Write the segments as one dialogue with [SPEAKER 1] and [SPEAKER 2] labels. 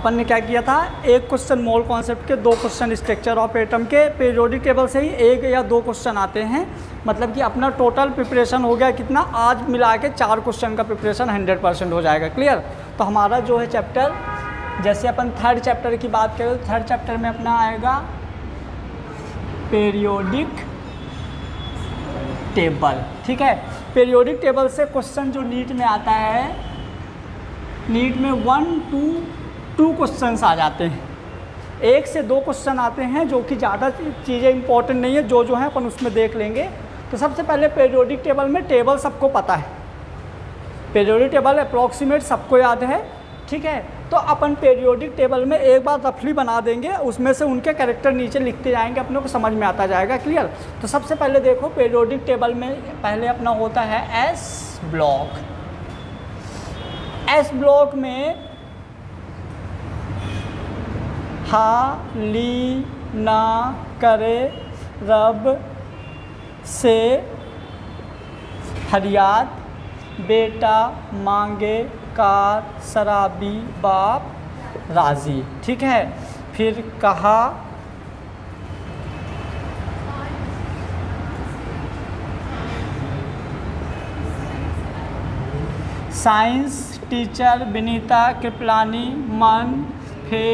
[SPEAKER 1] अपन ने क्या किया था, एक क्वेश्चन मोल कॉन्सेप्ट के, 2 क्वेश्चन स्ट्रक्चर ऑफ एटम के, पीरियोडिक टेबल से ही 1 या 2 क्वेश्चन आते हैं। मतलब कि अपना टोटल प्रिपरेशन हो गया कितना, आज मिला के 4 क्वेश्चन का प्रिपरेशन 100% हो जाएगा। क्लियर। तो हमारा जो है चैप्टर, जैसे अपन 3rd चैप्टर की बात करें तो 3rd चैप्टर में अपना आएगा पीरियोडिक टेबल। ठीक है। पीरियोडिक टेबल से क्वेश्चन जो नीट में आता है, नीट में 2 क्वेश्चंस आ जाते हैं, 1 से 2 क्वेश्चन आते हैं जो कि ज़्यादा चीज़ें इंपॉर्टेंट नहीं है, जो हैं अपन उसमें देख लेंगे। तो सबसे पहले पीरियोडिक टेबल में टेबल सबको पता है, पीरियोडिक टेबल अप्रॉक्सीमेट सबको याद है। ठीक है। तो अपन पीरियोडिक टेबल में एक बार रफली बना देंगे, उसमें से उनके कैरेक्टर नीचे लिखते जाएंगे, अपने को समझ में आता जाएगा। क्लियर। तो सबसे पहले देखो पीरियोडिक टेबल में पहले अपना होता है एस ब्लॉक। एस ब्लॉक में हा ली ना करे रब से फरियाद, बेटा मांगे कार शराबी बाप राजी। ठीक है। फिर कहा साइंस टीचर विनीता कृपलानी मन फे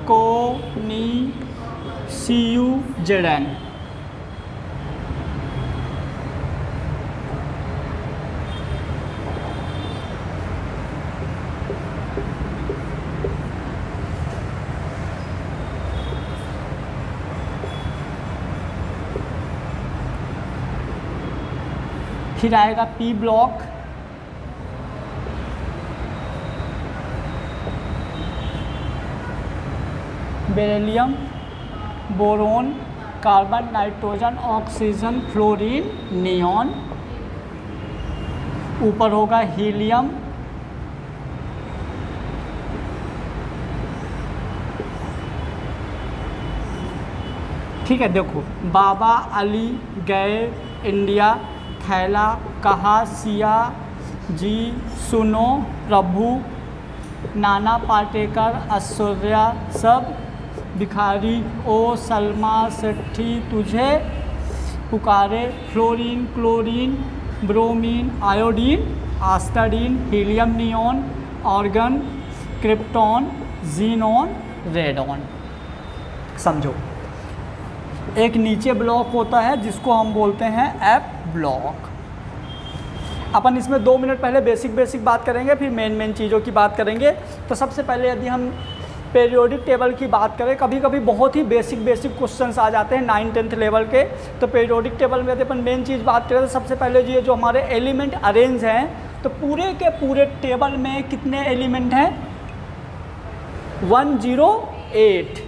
[SPEAKER 1] को नी सी यू जेडन। फिर आएगा P block, beryllium boron carbon nitrogen oxygen fluorine neon. ऊपर होगा हीलियम, ठीक है। देखो बाबा अली गए इंडिया, थैला कहा सिया जी सुनो प्रभु, नाना पाटेकर ऐश्वर्या सब, भिखारी ओ सलमा सेठी तुझे पुकारे, fluorine chlorine bromine iodine astatine helium neon argon krypton xenon radon. समझो एक नीचे ब्लॉक होता है जिसको हम बोलते हैं एफ ब्लॉक। अपन इसमें 2 मिनट पहले बेसिक बात करेंगे, फिर मेन चीज़ों की बात करेंगे। तो सबसे पहले यदि हम पीरियोडिक टेबल की बात करें, कभी कभी बहुत ही बेसिक क्वेश्चंस आ जाते हैं 9th-10th लेवल के। तो पीरियोडिक टेबल में यदि अपन मेन चीज़ बात करें तो सबसे पहले ये जो हमारे एलिमेंट अरेंज हैं, तो पूरे के पूरे टेबल में कितने एलिमेंट हैं, 108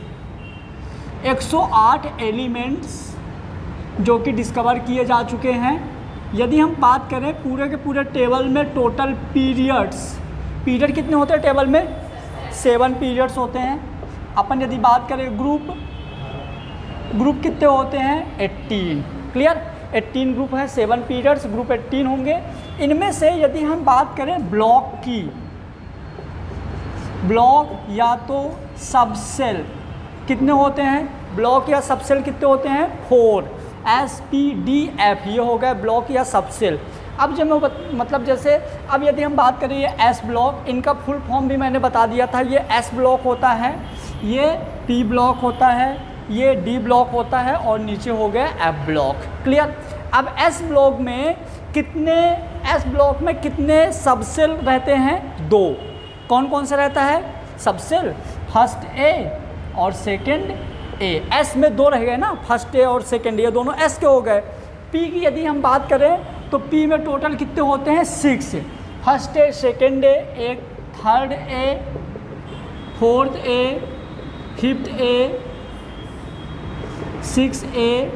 [SPEAKER 1] 108 एलिमेंट्स जो कि डिस्कवर किए जा चुके हैं। यदि हम बात करें पूरे के पूरे टेबल में टोटल पीरियड कितने होते हैं टेबल में, 7 पीरियड्स होते हैं। अपन यदि बात करें ग्रुप कितने होते हैं, 18। क्लियर। 18 ग्रुप है, 7 पीरियड्स, ग्रुप 18 होंगे। इनमें से यदि हम बात करें ब्लॉक की, ब्लॉक या तो सबसेल कितने होते हैं, ब्लॉक या सबसेल कितने होते हैं, 4। SPDF ये हो गया ब्लॉक या सबसेल। अब जब मैं मतलब जैसे अब यदि हम बात करें ये एस ब्लॉक, इनका फुल फॉर्म भी मैंने बता दिया था। ये एस ब्लॉक होता है, ये पी ब्लॉक होता है, ये डी ब्लॉक होता है और नीचे हो गया एफ ब्लॉक। क्लियर। अब एस ब्लॉक में कितने सबसेल रहते हैं, 2। कौन कौन से रहता है सबसेल, फर्स्ट ए और सेकेंड ए। एस में 2 रह गए ना, फर्स्ट ए और सेकेंड, ये दोनों एस के हो गए। पी की यदि हम बात करें तो पी में टोटल कितने होते हैं, 6। फर्स्ट ए, सेकेंड ए, एक third A, fourth A, fifth A, 6 A,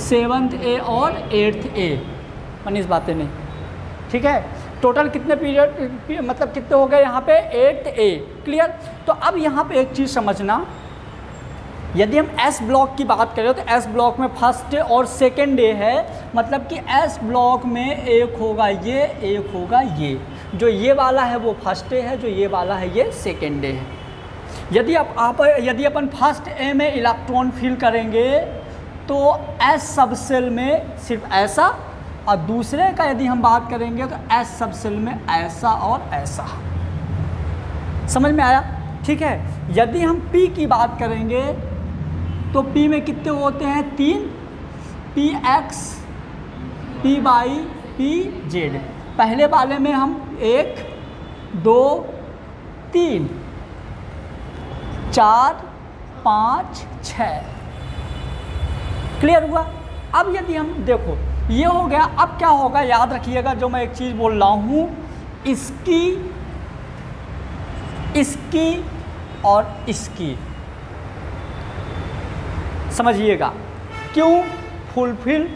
[SPEAKER 1] 7th ए और 8th ए। 19 बातें नहीं, ठीक है। टोटल कितने पीरियड मतलब कितने हो गए यहाँ पे, 8th ए। क्लियर। तो अब यहाँ पे एक चीज़ समझना, यदि हम एस ब्लॉक की बात करें तो एस ब्लॉक में फर्स्ट ए और सेकेंड ए है, मतलब कि एस ब्लॉक में एक होगा ये, एक होगा ये। जो ये वाला है वो फर्स्ट ए है, जो ये वाला है ये सेकेंड ए है। यदि यदि अपन फर्स्ट ए में इलेक्ट्रॉन फिल करेंगे तो एस सब सेल में सिर्फ ऐसा, और दूसरे का यदि हम बात करेंगे तो एस सब सेल में ऐसा और ऐसा। समझ में आया? ठीक है। यदि हम पी की बात करेंगे तो पी में कितने होते हैं? 3, P X, P Y, P Z. पहले वाले में हम 1 2 3 4 5 6। क्लियर हुआ? अब यदि हम देखो ये हो गया, अब क्या होगा याद रखिएगा, जो मैं एक चीज़ बोल रहा हूँ, इसकी और इसकी समझिएगा। क्यों फुलफिल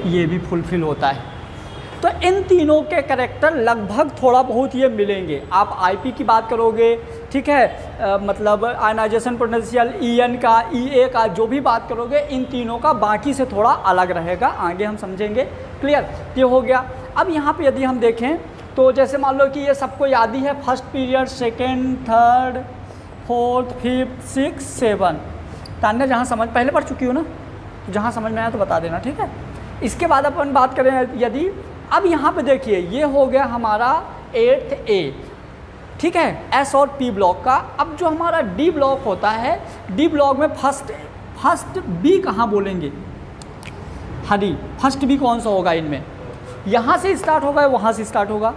[SPEAKER 1] ये भी फुलफिल होता है। तो इन तीनों के कैरेक्टर लगभग थोड़ा बहुत ये मिलेंगे। आप आईपी की बात करोगे, ठीक है, मतलब आयनाइजेशन पोटेंशियल ईएन का, ईए का, जो भी बात करोगे इन तीनों का बाकी से थोड़ा अलग रहेगा, आगे हम समझेंगे। क्लियर? ये हो गया। अब यहाँ पे यदि हम देखें तो जैसे मान लो कि ये सबको याद ही है, first period, second, third, fourth, fifth, 6, 7। Tanya जहाँ समझ पहले पढ़ चुकी हो ना, तो जहाँ समझ में आया तो बता देना, ठीक है। इसके बाद अपन बात करें यदि, अब यहाँ पे देखिए ये हो गया हमारा 8th ए, ठीक है, एस और पी ब्लॉक का। अब जो हमारा डी ब्लॉक होता है, डी ब्लॉक में फर्स्ट बी कहाँ बोलेंगे? हरी, फर्स्ट बी कौन सा होगा इनमें? यहाँ से स्टार्ट होगा, वहाँ से स्टार्ट होगा।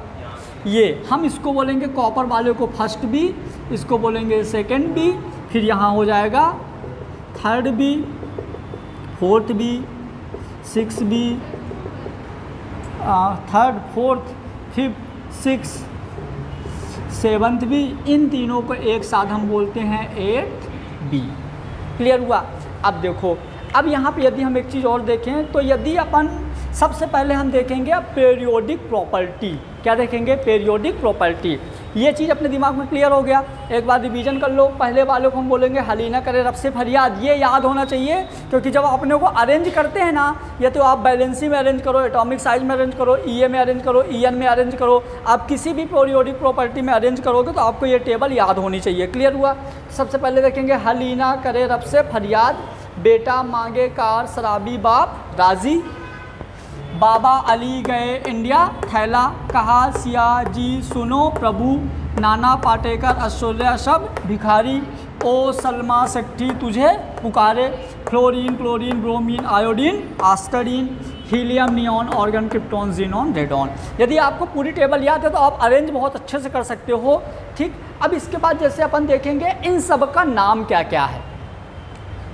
[SPEAKER 1] ये हम इसको बोलेंगे कॉपर वाले को फर्स्ट बी, इसको बोलेंगे सेकेंड बी, फिर यहाँ हो जाएगा third B, fourth B, 6 B, third, fourth, fifth, 6, 7th B. इन तीनों को एक साथ हम बोलते हैं 8th बी। क्लियर हुआ? अब देखो, अब यहाँ पे यदि हम एक चीज़ और देखें तो यदि अपन सबसे पहले हम देखेंगे अब पीरियोडिक प्रॉपर्टी। क्या देखेंगे? Periodic property. ये चीज़ अपने दिमाग में क्लियर हो गया। एक बार रिवीजन कर लो। पहले वाले को हम बोलेंगे हलीना करे रब से फरियाद। ये याद होना चाहिए, क्योंकि जब अपने को अरेंज करते हैं ना, या तो आप बैलेंसी में अरेंज करो, एटॉमिक साइज में अरेंज करो, ईए में अरेंज करो, ईएन में अरेंज करो, आप किसी भी पीरियोडिक प्रॉपर्टी में अरेंज करोगे तो आपको ये टेबल याद होनी चाहिए। क्लियर हुआ? सबसे पहले देखेंगे हलीना करे रब से फरियाद, बेटा मांगे कार शराबी बाप राजी, बाबा अली गए इंडिया, थैला कहा सिया जी सुनो प्रभु, नाना पाटेकर ऐश्वर्या सब भिखारी, ओ सलमा सेट्टी तुझे पुकारे, fluorine chlorine bromine iodine astatine, helium neon argon krypton xenon radon. यदि आपको पूरी टेबल याद है तो आप अरेंज बहुत अच्छे से कर सकते हो। ठीक, अब इसके बाद जैसे अपन देखेंगे इन सब का नाम क्या क्या है,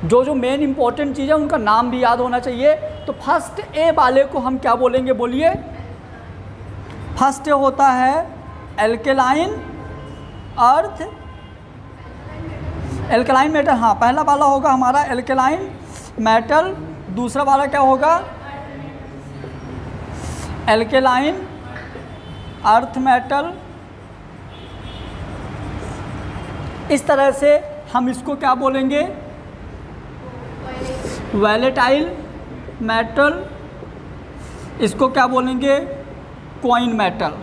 [SPEAKER 1] जो मेन इंपॉर्टेंट चीज़ है उनका नाम भी याद होना चाहिए। तो फर्स्ट ए वाले को हम क्या बोलेंगे? बोलिए। फर्स्ट ए होता है एल्केलाइन अर्थ, एल्केलाइन मेटल। हाँ, पहला वाला होगा हमारा एल्केलाइन मेटल, दूसरा वाला क्या होगा? Alkaline earth metal. इस तरह से हम इसको क्या बोलेंगे? वैलेटाइल मेटल। इसको क्या बोलेंगे? Coin metal.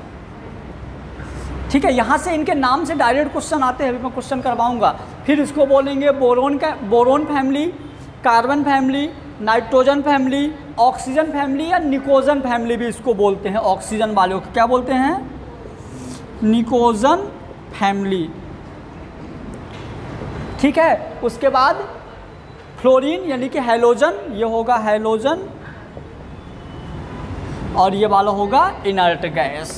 [SPEAKER 1] ठीक है, यहाँ से इनके नाम से डायरेक्ट क्वेश्चन आते हैं, अभी मैं क्वेश्चन करवाऊंगा। फिर इसको बोलेंगे boron family, carbon family, nitrogen family, oxygen family या निकोजन फैमिली भी इसको बोलते हैं। ऑक्सीजन वालों को क्या बोलते हैं? निकोजन फैमिली। ठीक है, उसके बाद फ्लोरीन यानी कि हैलोजन, ये होगा हैलोजन, और ये वाला होगा इनर्ट गैस।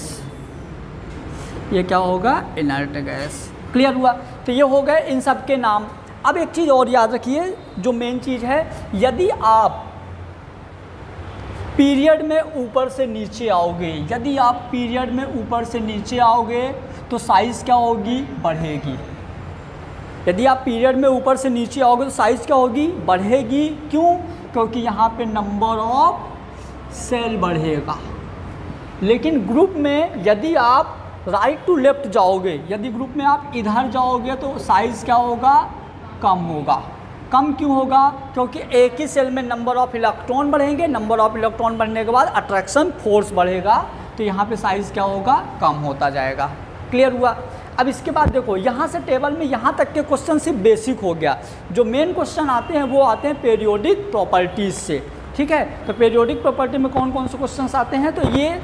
[SPEAKER 1] ये क्या होगा? Inert gas. क्लियर हुआ? तो ये हो गए इन सब के नाम। अब एक चीज़ और याद रखिए, जो मेन चीज़ है, यदि आप पीरियड में ऊपर से नीचे आओगे, यदि आप पीरियड में ऊपर से नीचे आओगे तो साइज़ क्या होगी? बढ़ेगी। यदि आप पीरियड में ऊपर से नीचे आओगे तो साइज़ क्या होगी? बढ़ेगी। क्यों? क्योंकि यहाँ पे नंबर ऑफ सेल बढ़ेगा। लेकिन ग्रुप में यदि आप राइट टू लेफ्ट जाओगे, यदि ग्रुप में आप इधर जाओगे तो साइज़ क्या होगा? कम होगा। कम क्यों होगा? क्योंकि एक ही सेल में नंबर ऑफ इलेक्ट्रॉन बढ़ेंगे, नंबर ऑफ इलेक्ट्रॉन बढ़ने के बाद अट्रैक्शन फोर्स बढ़ेगा, तो यहाँ पे साइज़ क्या होगा? कम होता जाएगा। क्लियर हुआ? अब इसके बाद देखो यहाँ से टेबल में यहाँ तक के क्वेश्चन सिर्फ बेसिक हो गया। जो मेन क्वेश्चन आते हैं वो आते हैं पीरियोडिक प्रॉपर्टीज़ से। ठीक है, तो पीरियोडिक प्रॉपर्टी में कौन कौन से क्वेश्चन आते हैं? तो ये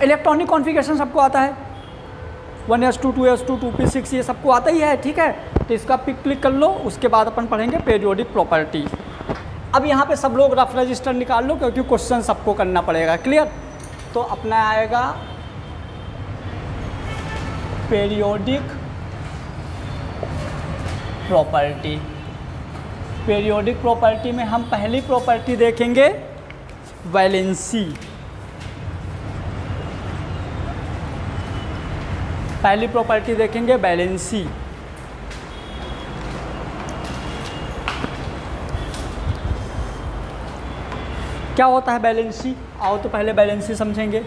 [SPEAKER 1] इलेक्ट्रॉनिक कॉन्फ़िगरेशन सबको आता है, 1s2 2s2 2p6 ये सबको आता ही है। ठीक है, तो इसका पिक क्लिक कर लो, उसके बाद अपन पढ़ेंगे पीरियोडिक प्रॉपर्टी। अब यहाँ पे सब लोग रफ रजिस्टर निकाल लो क्योंकि क्वेश्चन सबको करना पड़ेगा। क्लियर? तो अपना आएगा पीरियोडिक प्रॉपर्टी। पीरियोडिक प्रॉपर्टी में हम पहली प्रॉपर्टी देखेंगे वैलेंसी। पहली प्रॉपर्टी देखेंगे वैलेंसी। क्या होता है वैलेंसी? आओ तो पहले वैलेंसी समझेंगे।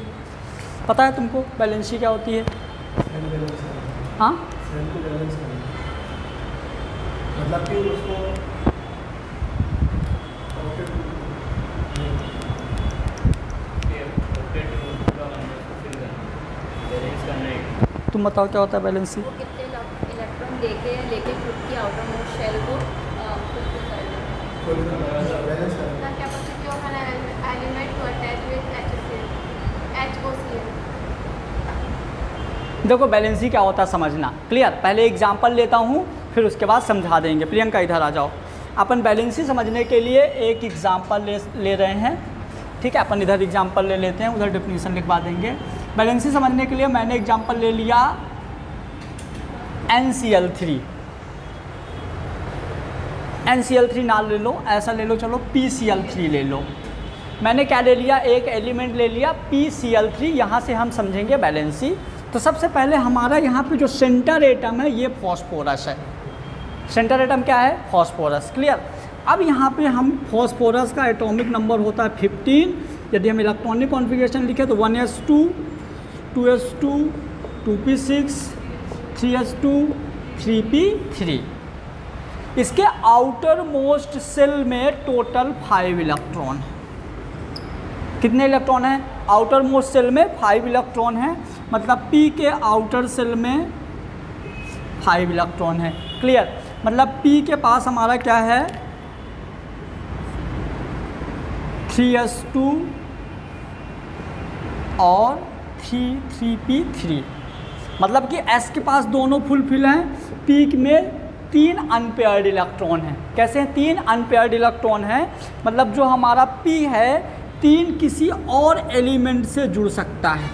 [SPEAKER 1] पता है तुमको वैलेंसी क्या होती है? हाँ,
[SPEAKER 2] मतलब कि उसको
[SPEAKER 1] तुम बताओ क्या होता है वैलेंसी?
[SPEAKER 3] वो कितने इलेक्ट्रॉन लेके ग्रुप की आउटर मोस्ट शेल को capacity of an element to attach with HOCl।
[SPEAKER 1] देखो वैलेंसी क्या होता है समझना। क्लियर? पहले एग्जांपल लेता हूँ फिर उसके बाद समझा देंगे। प्रियंका इधर आ जाओ। अपन वैलेंसी समझने के लिए एक एग्जांपल ले रहे हैं। ठीक है, अपन इधर एग्जांपल ले लेते हैं, उधर डेफिनेशन लिखवा देंगे। वैलेंसी समझने के लिए मैंने एग्जांपल ले लिया NCl3। NCl3 ना ले लो, ऐसा ले लो, चलो PCl3 ले लो। मैंने क्या ले लिया? एक एलिमेंट ले लिया PCl3। यहाँ से हम समझेंगे वैलेंसी। तो सबसे पहले हमारा यहाँ पे जो सेंटर एटम है ये फॉस्फोरस है। सेंटर एटम क्या है? फॉस्फोरस। क्लियर? अब यहाँ पे हम फॉस्फोरस का एटॉमिक नंबर होता है 15। यदि हम इलेक्ट्रॉनिक कॉन्फ़िगरेशन लिखें तो 1s2 2s2 2p6 3s2 3p3। इसके आउटर मोस्ट सेल में टोटल 5 इलेक्ट्रॉन। कितने इलेक्ट्रॉन हैं? आउटर मोस्ट सेल में 5 इलेक्ट्रॉन हैं, मतलब P के आउटर सेल में 5 इलेक्ट्रॉन है। क्लियर? मतलब P के पास हमारा क्या है? 3s2 और 3p3। मतलब कि S के पास दोनों फुलफिल हैं, P में 3 अनपेयर्ड इलेक्ट्रॉन हैं। कैसे हैं? 3 अनपेयर्ड इलेक्ट्रॉन हैं। मतलब जो हमारा P है 3 किसी और एलिमेंट से जुड़ सकता है।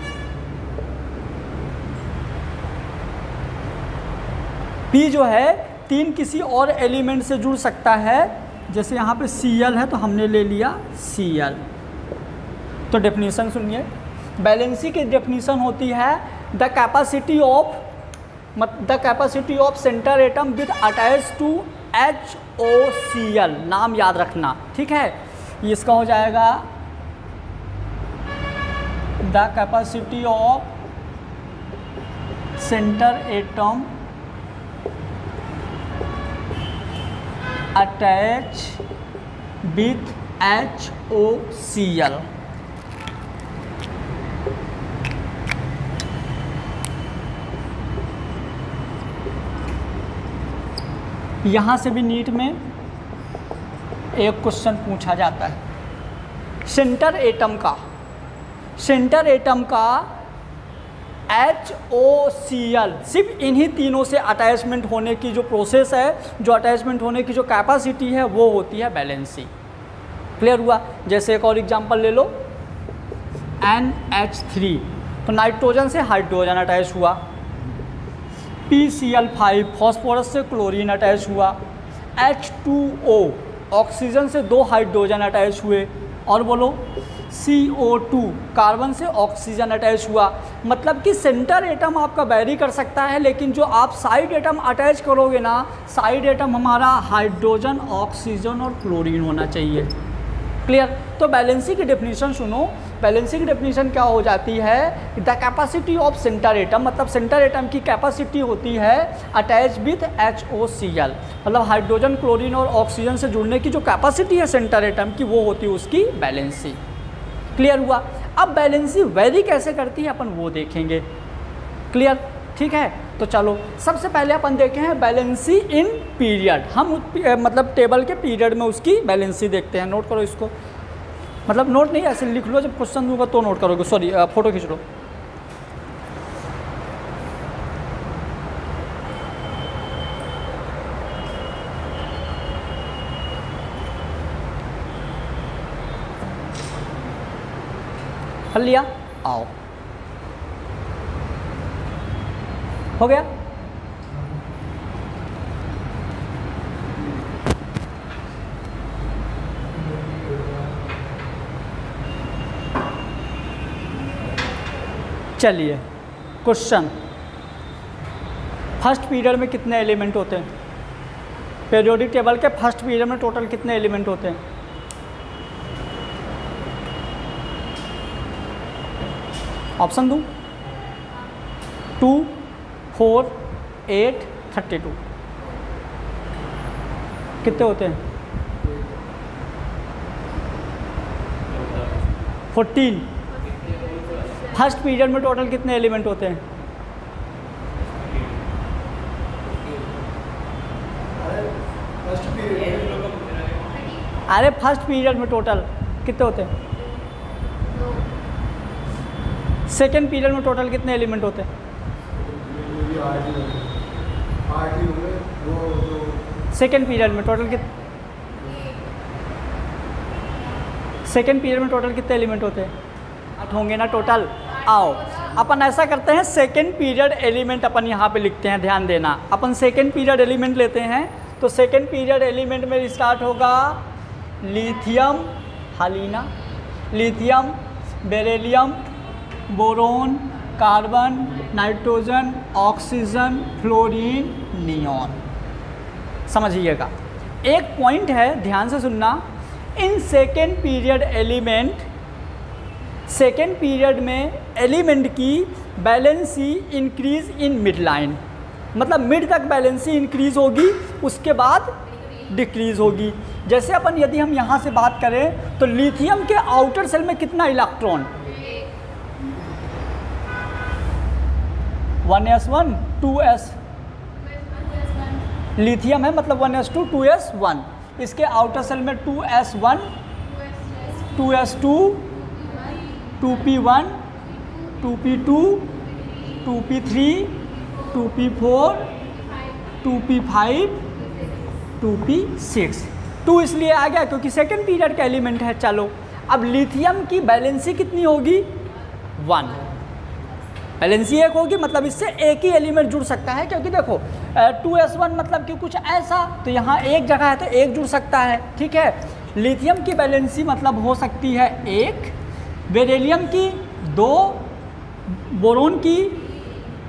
[SPEAKER 1] P जो है 3 किसी और एलिमेंट से जुड़ सकता है। जैसे यहाँ पे Cl है तो हमने ले लिया Cl। तो डेफिनेशन सुनिए। वैलेंसी की डेफिनेशन होती है the capacity of centre atom with attach to HOCl। नाम याद रखना। ठीक है, ये इसका हो जाएगा the capacity of centre atom attach with HOCl। यहाँ से भी नीट में एक क्वेश्चन पूछा जाता है सेंटर एटम का HOCl सिर्फ इन्हीं तीनों से अटैचमेंट होने की जो प्रोसेस है, जो अटैचमेंट होने की जो कैपेसिटी है वो होती है वैलेंसी। क्लियर हुआ? जैसे एक और एग्जांपल ले लो NH3, तो नाइट्रोजन से हाइड्रोजन अटैच हुआ। PCl5 फॉस्फोरस से क्लोरीन अटैच हुआ। H2O ऑक्सीजन से 2 हाइड्रोजन अटैच हुए। और बोलो CO2 कार्बन से ऑक्सीजन अटैच हुआ। मतलब कि सेंटर एटम आपका वैरी कर सकता है, लेकिन जो आप साइड एटम अटैच करोगे ना, साइड एटम हमारा हाइड्रोजन, ऑक्सीजन और क्लोरीन होना चाहिए। क्लियर? तो वैलेंसी की डेफिनेशन सुनो। बैलेंसी की डेफिनेशन क्या हो जाती है, the capacity of centre atom, मतलब सेंटर एटम की कैपेसिटी होती है अटैच विथ HOCl, मतलब हाइड्रोजन क्लोरीन और ऑक्सीजन से जुड़ने की जो कैपेसिटी है सेंटर एटम की, वो होती है उसकी बैलेंसी। क्लियर हुआ। अब बैलेंसी वेरी कैसे करती है अपन वो देखेंगे। क्लियर, ठीक है। तो चलो सबसे पहले अपन देखे हैं बैलेंसी इन पीरियड। हम मतलब टेबल के पीरियड में उसकी बैलेंसी देखते हैं। नोट करो इसको, मतलब नोट नहीं ऐसे लिख लो, जब क्वेश्चन दूंगा तो नोट करोगे, सॉरी फोटो खींच लो। कर लिया, आओ, हो गया। चलिए क्वेश्चन, फर्स्ट पीरियड में कितने एलिमेंट होते हैं? पीरियोडिक टेबल के फर्स्ट पीरियड में टोटल कितने एलिमेंट होते हैं? ऑप्शन दूं? 2, 4, 8, 32। कितने होते हैं? 14। फर्स्ट पीरियड में टोटल कितने एलिमेंट होते हैं? अरे फर्स्ट पीरियड में टोटल कितने होते हैं? सेकेंड पीरियड में टोटल कितने एलिमेंट होते हैं? सेकेंड पीरियड में टोटल सेकेंड पीरियड में टोटल कितने एलिमेंट होते हैं? 8 होंगे ना टोटल। आओ अपन ऐसा करते हैं, सेकेंड पीरियड एलिमेंट अपन यहाँ पे लिखते हैं, ध्यान देना। अपन सेकेंड पीरियड एलिमेंट लेते हैं, तो सेकेंड पीरियड एलिमेंट में स्टार्ट होगा लिथियम हालिना, lithium, beryllium, boron, carbon, nitrogen, oxygen, fluorine, neon. समझिएगा, एक पॉइंट है, ध्यान से सुनना। इन second period element, second period में एलिमेंट की valency increase in mid line, मतलब मिड तक बैलेंसी इंक्रीज होगी, उसके बाद डिक्रीज होगी। जैसे अपन यदि हम यहाँ से बात करें तो लिथियम के आउटर सेल में कितना इलेक्ट्रॉन? 1s1 2s, लिथियम है मतलब 1s2 2s1। इसके आउटर सेल में 2s1 2s2 2p1 2p2 2p3 2p4 2p5 2p6। 2 इसलिए आ गया क्योंकि सेकेंड पीरियड का एलिमेंट है। चलो अब लिथियम की बैलेंसी कितनी होगी? 1। बैलेंसी 1 होगी, मतलब इससे एक ही एलिमेंट जुड़ सकता है, क्योंकि देखो 2s1 मतलब कि कुछ ऐसा, तो यहाँ एक जगह है तो एक जुड़ सकता है। ठीक है, लिथियम की बैलेंसी मतलब हो सकती है 1, बेरिलियम की 2, बोरोन की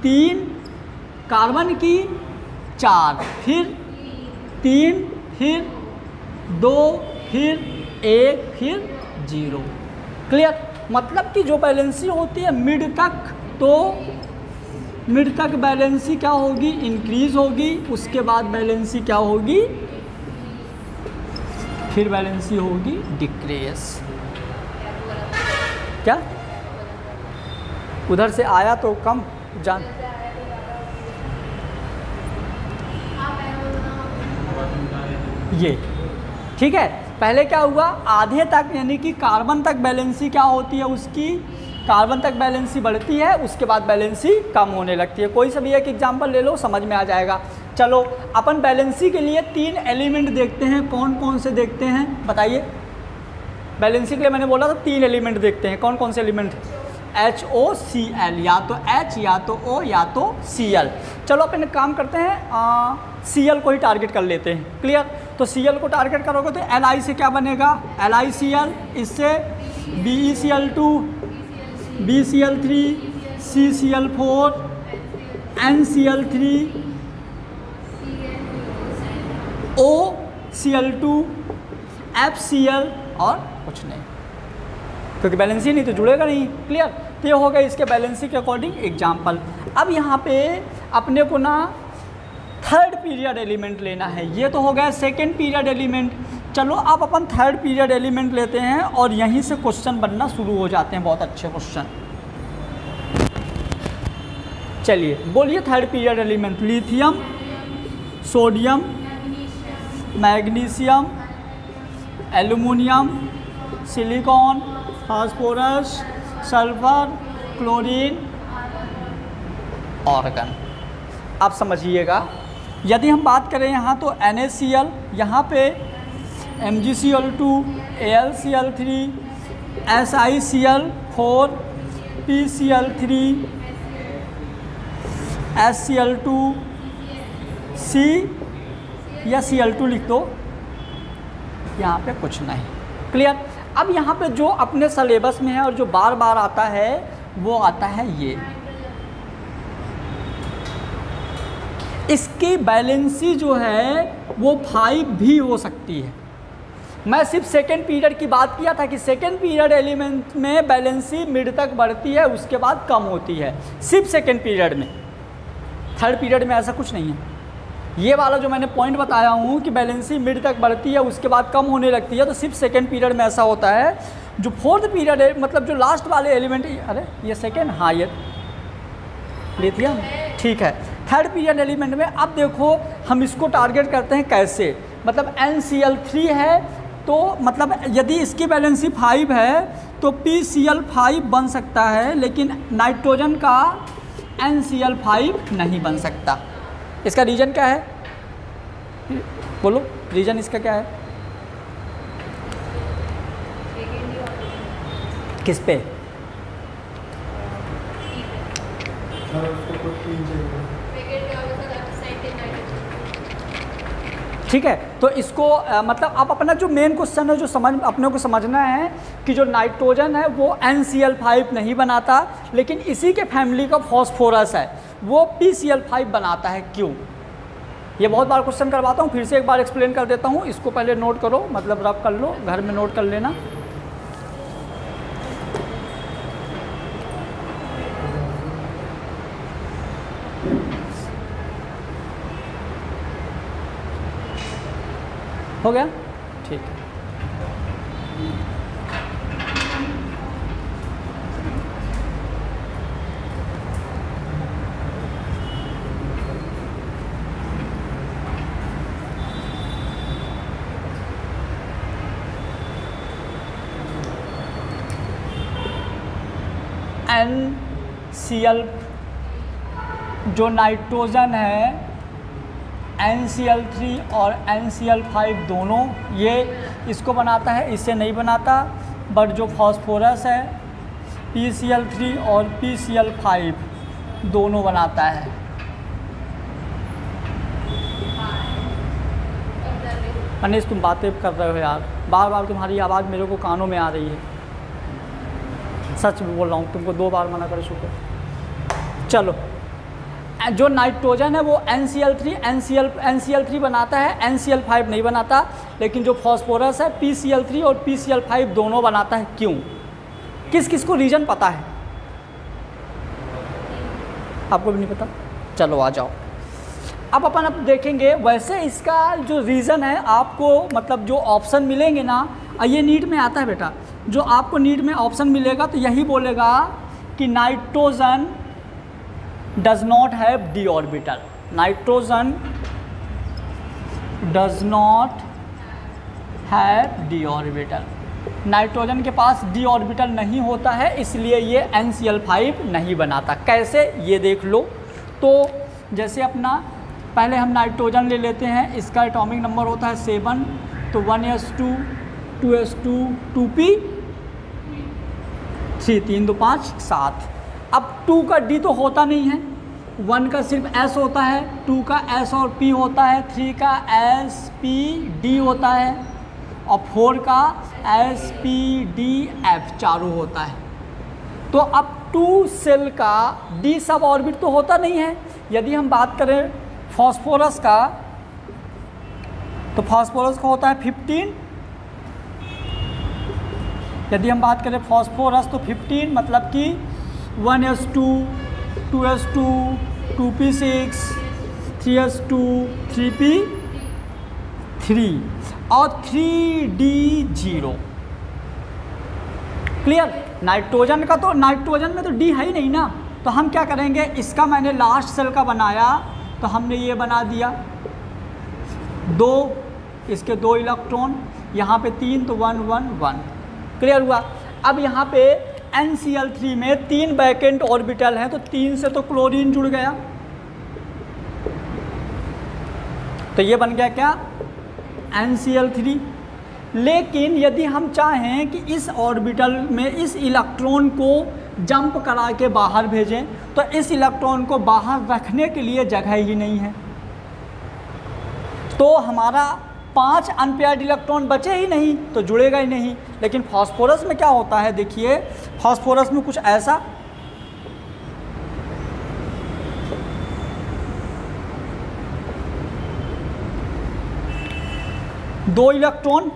[SPEAKER 1] 3, कार्बन की 4, फिर 3, फिर 2, फिर 1, फिर 0। क्लियर, मतलब कि जो बैलेंसी होती है मिड तक, तो मिड तक बैलेंसी क्या होगी? इंक्रीज होगी। उसके बाद बैलेंसी क्या होगी? फिर बैलेंसी होगी डिक्रीज। क्या उधर से आया तो कम जान, ये ठीक है। पहले क्या हुआ? आधे तक यानी कि कार्बन तक बैलेंसी क्या होती है उसकी? कार्बन तक बैलेंसी बढ़ती है, उसके बाद बैलेंसी कम होने लगती है। कोई सा भी एक एग्जांपल ले लो, समझ में आ जाएगा। चलो अपन बैलेंसी के लिए 3 एलिमेंट देखते हैं। कौन कौन से देखते हैं बताइए? बैलेंसी के लिए मैंने बोला था 3 एलिमेंट देखते हैं। कौन कौन से एलिमेंट? HOCl, या तो H या तो O या तो Cl। चलो अपन एक काम करते हैं, Cl को ही टारगेट कर लेते हैं। क्लियर, तो Cl को टारगेट करोगे तो Li से क्या बनेगा? LiCl, इससे BeCl2, BCl3, CCl4, NCl3, OCl2, FCl और कुछ नहीं। क्योंकि बैलेंसी नहीं तो जुड़ेगा नहीं। क्लियर? तो ये हो गया इसके बैलेंसी के अकॉर्डिंग एग्जाम्पल। अब यहाँ पे अपने को ना थर्ड पीरियड एलिमेंट लेना है। ये तो हो गया सेकेंड पीरियड एलिमेंट। चलो अब अपन थर्ड पीरियड एलिमेंट लेते हैं और यहीं से क्वेश्चन बनना शुरू हो जाते हैं, बहुत अच्छे क्वेश्चन। चलिए बोलिए third period element. Lithium, sodium, magnesium, aluminium, silicon, phosphorus, sulphur, chlorine, organ. आप समझिएगा, यदि हम बात करें यहाँ तो NaCl, यहाँ पे MgCl2, AlCl3, SiCl4, PCl3, HCl2, C या Cl2 लिख दो, यहाँ पे कुछ नहीं। क्लियर? अब यहाँ पे जो अपने सिलेबस में है और जो बार बार आता है वो आता है ये, इसकी बैलेंसी जो है वो 5 भी हो सकती है। मैं सिर्फ सेकेंड पीरियड की बात किया था कि सेकेंड पीरियड एलिमेंट में बैलेंसी मिड तक बढ़ती है, उसके बाद कम होती है, सिर्फ सेकेंड पीरियड में। थर्ड पीरियड में ऐसा कुछ नहीं है। ये वाला जो मैंने पॉइंट बताया हूँ कि बैलेंसी मिड तक बढ़ती है उसके बाद कम होने लगती है, तो सिर्फ सेकेंड पीरियड में ऐसा होता है। जो फोर्थ पीरियड है, मतलब जो लास्ट वाले एलिमेंट, अरे ये सेकेंड, हाँ ये लिथियम, ठीक है। थर्ड पीरियड एलिमेंट में अब देखो हम इसको टारगेट करते हैं कैसे, मतलब NCl3 है तो मतलब यदि इसकी बैलेंसी 5 है तो PCl5 बन सकता है, लेकिन नाइट्रोजन का NCl5 नहीं बन सकता। इसका रीजन क्या है? बोलो रीजन इसका क्या है? किस पे? ठीक है, तो इसको मतलब आप अपना जो मेन क्वेश्चन है जो अपने को समझना है कि जो नाइट्रोजन है वो NCl5 नहीं बनाता, लेकिन इसी के फैमिली का फॉस्फोरस है वो PCl5 बनाता है। क्यों? ये बहुत बार क्वेश्चन करवाता हूँ, फिर से एक बार एक्सप्लेन कर देता हूँ। इसको पहले नोट करो, मतलब रब कर लो, घर में नोट कर लेना। हो गया? ठीक है। NCl जो नाइट्रोजन है, NCl3 और NCl5 दोनों ये इसको बनाता है, इससे नहीं बनाता। बट जो फॉस्फोरस है PCl3 और PCl5 दोनों बनाता है। अनिश तुम बातें कर रहे हो यार, बार बार तुम्हारी आवाज़ मेरे को कानों में आ रही है। सच बोल रहा हूँ, तुमको 2 बार मना कर चुके। चलो, जो नाइट्रोजन है वो NCl3 बनाता है, NCl5 नहीं बनाता, लेकिन जो फॉस्फोरस है PCl3 और PCl5 दोनों बनाता है। क्यों? किस किस को रीज़न पता है? आपको भी नहीं पता? चलो आ जाओ। अब अपन अब देखेंगे, वैसे इसका जो रीज़न है आपको, मतलब जो ऑप्शन मिलेंगे ना, ये नीट में आता है बेटा, जो आपको नीट में ऑप्शन मिलेगा तो यही बोलेगा कि nitrogen does not have d orbital, nitrogen does not have d orbital, nitrogen के पास d ऑर्बिटल नहीं होता है, इसलिए ये NCl5 नहीं बनाता। कैसे ये देख लो। तो जैसे अपना पहले हम नाइट्रोजन ले लेते हैं, इसका एटॉमिक नंबर होता है 7, तो 1s2 2s2 2p 3 3 2 5 7। अब 2 का D तो होता नहीं है, 1 का सिर्फ S होता है, 2 का S और P होता है, 3 का S P D होता है और 4 का S P D F चारों होता है। तो अब 2 सेल का D सब ऑर्बिट तो होता नहीं है। यदि हम बात करें फॉस्फोरस का, तो फॉस्फोरस का होता है 15, यदि हम बात करें फॉस्फोरस तो 15 मतलब कि 1s2 2s2 2p6 3s2 3p3 और 3d0। क्लियर। नाइट्रोजन का तो नाइट्रोजन में तो डी है ही नहीं ना, तो हम क्या करेंगे, इसका मैंने लास्ट सेल का बनाया तो हमने ये बना दिया 2, इसके 2 इलेक्ट्रॉन, यहाँ पे 3 तो 1 1 1। क्लियर हुआ। अब यहाँ पे NCl3 में 3 वैकेंट ऑर्बिटल हैं तो 3 से तो क्लोरीन जुड़ गया, तो ये बन गया क्या, NCl3। लेकिन यदि हम चाहें कि इस ऑर्बिटल में इस इलेक्ट्रॉन को जंप करा के बाहर भेजें तो इस इलेक्ट्रॉन को बाहर रखने के लिए जगह ही नहीं है, तो हमारा 5 अनपेयर्ड इलेक्ट्रॉन बचे ही नहीं, तो जुड़ेगा ही नहीं। लेकिन फास्फोरस में क्या होता है, देखिए फास्फोरस में कुछ ऐसा, दो इलेक्ट्रॉन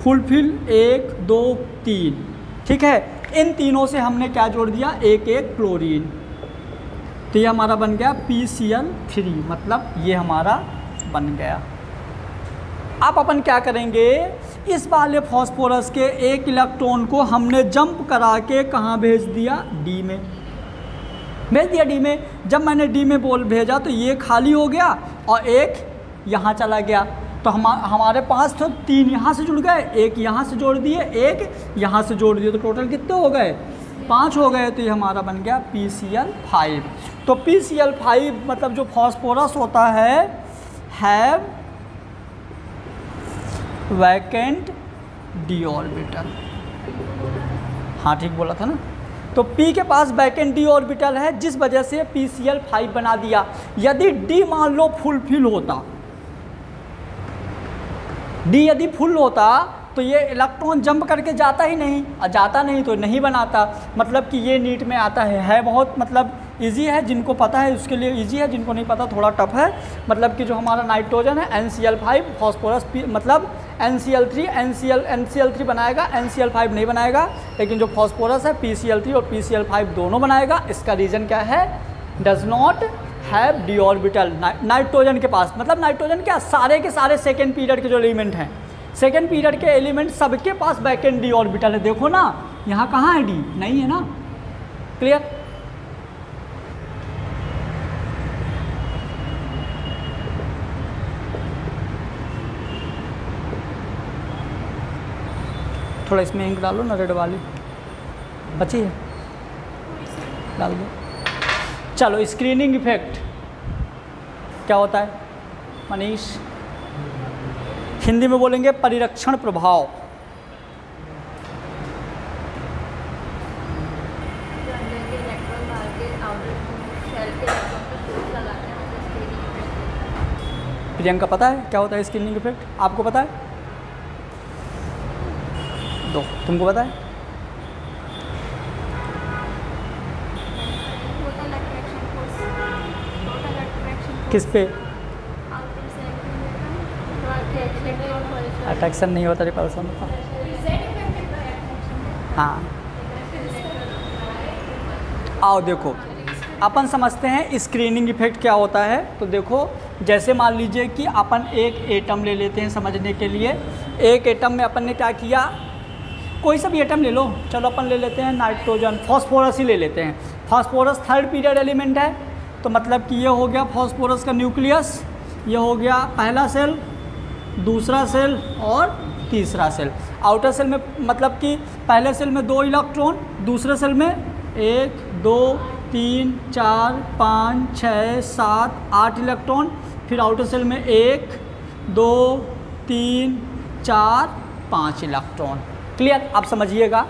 [SPEAKER 1] फुलफिल 1 2 3, ठीक है। इन तीनों से हमने क्या जोड़ दिया, एक क्लोरीन, तो ये हमारा बन गया PCl3, मतलब ये हमारा बन गया। अब अपन क्या करेंगे, इस वाले फास्फोरस के एक इलेक्ट्रॉन को हमने जंप करा के कहाँ भेज दिया, डी में भेज दिया, डी में। जब मैंने डी में भेजा तो ये खाली हो गया और एक यहाँ चला गया, तो हमारे पास तो 3 यहाँ से जुड़ गए, एक यहाँ से जोड़ दिए, एक यहाँ से जोड़ दिए, तो टोटल कितने हो गए, 5 हो गए। तो ये हमारा बन गया PCl5। तो PCl5 मतलब जो फास्फोरस होता है हैव वैकेंट डी ऑर्बिटल। हाँ ठीक बोला था ना। तो P के पास वैकेंट डी ऑर्बिटल है, जिस वजह से PCl5 बना दिया। यदि D मान लो फुलफिल होता, डी यदि फुल होता तो ये इलेक्ट्रॉन जंप करके जाता ही नहीं, और जाता नहीं तो नहीं बनाता। मतलब कि ये नीट में आता है बहुत मतलब इजी है, जिनको पता है उसके लिए इजी है, जिनको नहीं पता थोड़ा टफ है। मतलब कि जो हमारा नाइट्रोजन है NCl5, फॉस्फोरस मतलब NCl3 बनाएगा, NCl5 नहीं बनाएगा। लेकिन जो फॉस्फोरस है PCl3 और PCl5 दोनों बनाएगा। इसका रीज़न क्या है, does not have D orbital. Nitrogen के पास मतलब नाइट्रोजन क्या, सारे के सारे सेकेंड पीरियड के जो एलिमेंट हैं, सेकेंड पीरियड के एलिमेंट सबके पास वैकेंट डी ऑर्बिटल है। देखो ना यहाँ कहाँ है, डी नहीं है ना। क्लियर। थोड़ा इसमें इंक डालो ना, रेड वाली बची है, डाल दो। चलो स्क्रीनिंग इफेक्ट क्या होता है मनीष, हिंदी में बोलेंगे परिरक्षण प्रभाव। प्रियंका पता है क्या होता है स्क्रीनिंग इफेक्ट, आपको पता है, दो तुमको पता है, किस पे अट्रैक्शन नहीं होता, रिपल्सन होता। हाँ आओ देखो अपन समझते हैं स्क्रीनिंग इफेक्ट क्या होता है। तो देखो जैसे मान लीजिए कि अपन एक एटम ले लेते हैं समझने के लिए। एक एटम में अपन ने क्या किया, कोई सा भी एटम ले लो, चलो अपन ले लेते हैं नाइट्रोजन, फॉस्फोरस ही ले लेते हैं। फॉस्फोरस थर्ड पीरियड एलिमेंट है, तो मतलब कि ये हो गया फॉस्फोरस का न्यूक्लियस, ये हो गया पहला सेल, दूसरा सेल और तीसरा सेल। आउटर सेल में मतलब कि पहले सेल में 2 इलेक्ट्रॉन, दूसरे सेल में 1 2 3 4 5 6 7 8 इलेक्ट्रॉन, फिर आउटर सेल में 1 2 3 4 5 इलेक्ट्रॉन। क्लियर। आप समझिएगा,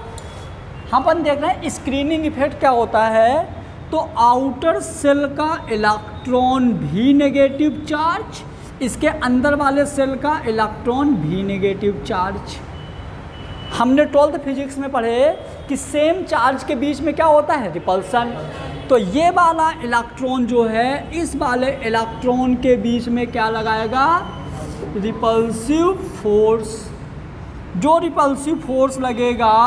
[SPEAKER 1] हम अपन देख रहे हैं स्क्रीनिंग इफेक्ट क्या होता है। तो आउटर सेल का इलेक्ट्रॉन भी नेगेटिव चार्ज, इसके अंदर वाले सेल का इलेक्ट्रॉन भी नेगेटिव चार्ज। हमने 12th फिजिक्स में पढ़े कि सेम चार्ज के बीच में क्या होता है, रिपल्सन। तो ये वाला इलेक्ट्रॉन जो है इस वाले इलेक्ट्रॉन के बीच में क्या लगाएगा, रिपल्सिव फोर्स। जो रिपल्सिव फोर्स लगेगा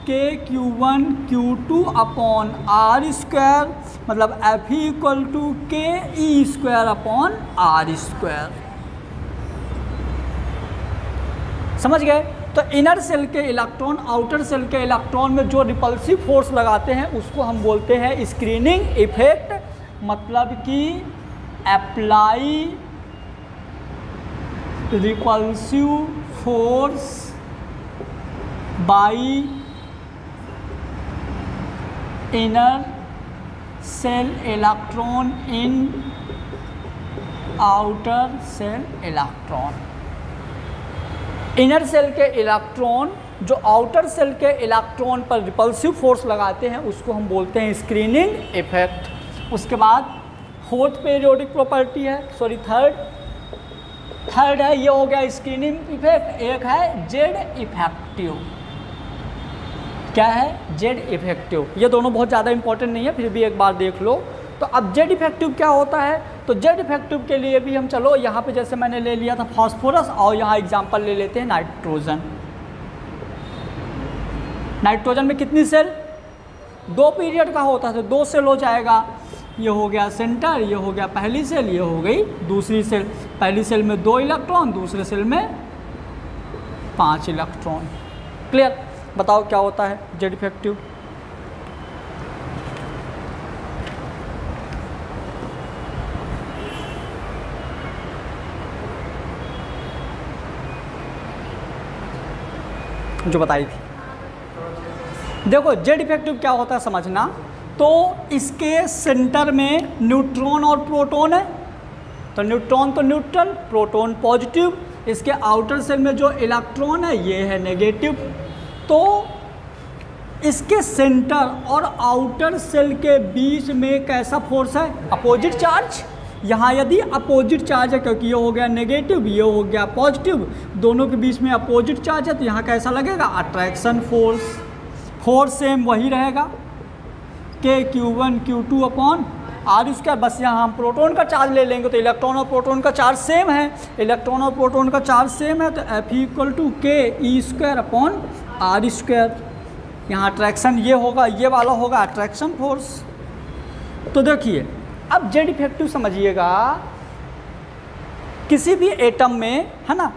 [SPEAKER 1] KQ1 Q2 upon R square, मतलब Fe equal to KE square upon R square. समझ गए? तो इनर सेल के इलेक्ट्रॉन आउटर सेल के इलेक्ट्रॉन में जो रिपल्सिव फोर्स लगाते हैं उसको हम बोलते हैं स्क्रीनिंग इफेक्ट, मतलब कि apply repulsive force by inner shell electron in outer shell electron. Inner shell के इलेक्ट्रॉन जो आउटर सेल के इलेक्ट्रॉन पर रिपल्सिव फोर्स लगाते हैं उसको हम बोलते हैं स्क्रीनिंग इफेक्ट। उसके बाद फोर्थ पीरियोडिक प्रॉपर्टी है, सॉरी थर्ड है, ये हो गया स्क्रीनिंग इफेक्ट। एक है जेड इफेक्टिव। क्या है? Z effective. ये दोनों बहुत ज़्यादा इंपॉर्टेंट नहीं है, फिर भी एक बार देख लो। तो अब जेड इफेक्टिव क्या होता है? तो जेड इफेक्टिव के लिए भी हम चलो यहाँ पे जैसे मैंने ले लिया था फास्फोरस, और यहाँ एग्जांपल ले लेते हैं नाइट्रोजन। नाइट्रोजन में कितनी सेल? 2 पीरियड का होता है, तो 2 सेल हो जाएगा। ये हो गया सेंटर, ये हो गया पहली सेल, ये हो गई दूसरी सेल। पहली सेल में 2 इलेक्ट्रॉन, दूसरे सेल में 5 इलेक्ट्रॉन। क्लियर? बताओ क्या होता है जेड इफेक्टिव? जो बताई थी। देखो जेड इफेक्टिव क्या होता है समझना। तो इसके सेंटर में न्यूट्रॉन और प्रोटॉन है, तो न्यूट्रॉन तो न्यूट्रल, प्रोटॉन पॉजिटिव। इसके आउटर सेल में जो इलेक्ट्रॉन है ये है नेगेटिव। तो इसके सेंटर और आउटर सेल के बीच में कैसा फोर्स है? Opposite charge. यहाँ यदि अपोजिट चार्ज है, क्योंकि ये हो गया नेगेटिव, ये हो गया पॉजिटिव, दोनों के बीच में अपोजिट चार्ज है, तो यहाँ कैसा लगेगा? Attraction force. फोर्स सेम वही रहेगा KQ1 Q2 upon R square. बस यहाँ हम प्रोटॉन का चार्ज ले लेंगे, तो इलेक्ट्रॉन और प्रोटॉन का चार्ज सेम है। इलेक्ट्रॉन और प्रोटॉन का चार्ज सेम है, तो Fe equal to KE square upon R square. यहाँ अट्रैक्शन ये होगा, ये वाला होगा अट्रैक्शन फोर्स। तो देखिए अब जेड इफेक्टिव समझिएगा, किसी भी एटम में है ना,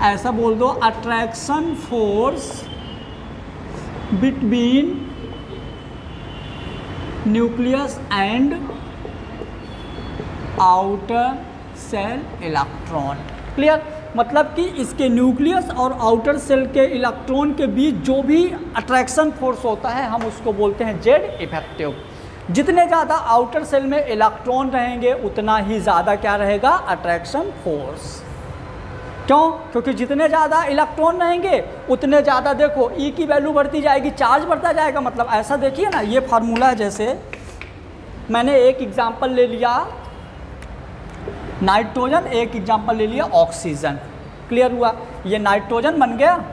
[SPEAKER 1] ऐसा बोल दो attraction force between nucleus and outer shell electron. Clear? मतलब कि इसके न्यूक्लियस और आउटर सेल के इलेक्ट्रॉन के बीच जो भी अट्रैक्शन फोर्स होता है हम उसको बोलते हैं जेड इफेक्टिव। जितने ज़्यादा आउटर सेल में इलेक्ट्रॉन रहेंगे उतना ही ज़्यादा क्या रहेगा? Attraction force. क्यों? क्योंकि जितने ज़्यादा इलेक्ट्रॉन रहेंगे उतने ज़्यादा देखो ई की वैल्यू बढ़ती जाएगी, चार्ज बढ़ता जाएगा। मतलब ऐसा देखिए ना, ये फार्मूला है। जैसे मैंने एक एग्जांपल ले लिया नाइट्रोजन, एक एग्जांपल ले लिया ऑक्सीजन। क्लियर हुआ? ये नाइट्रोजन बन गया,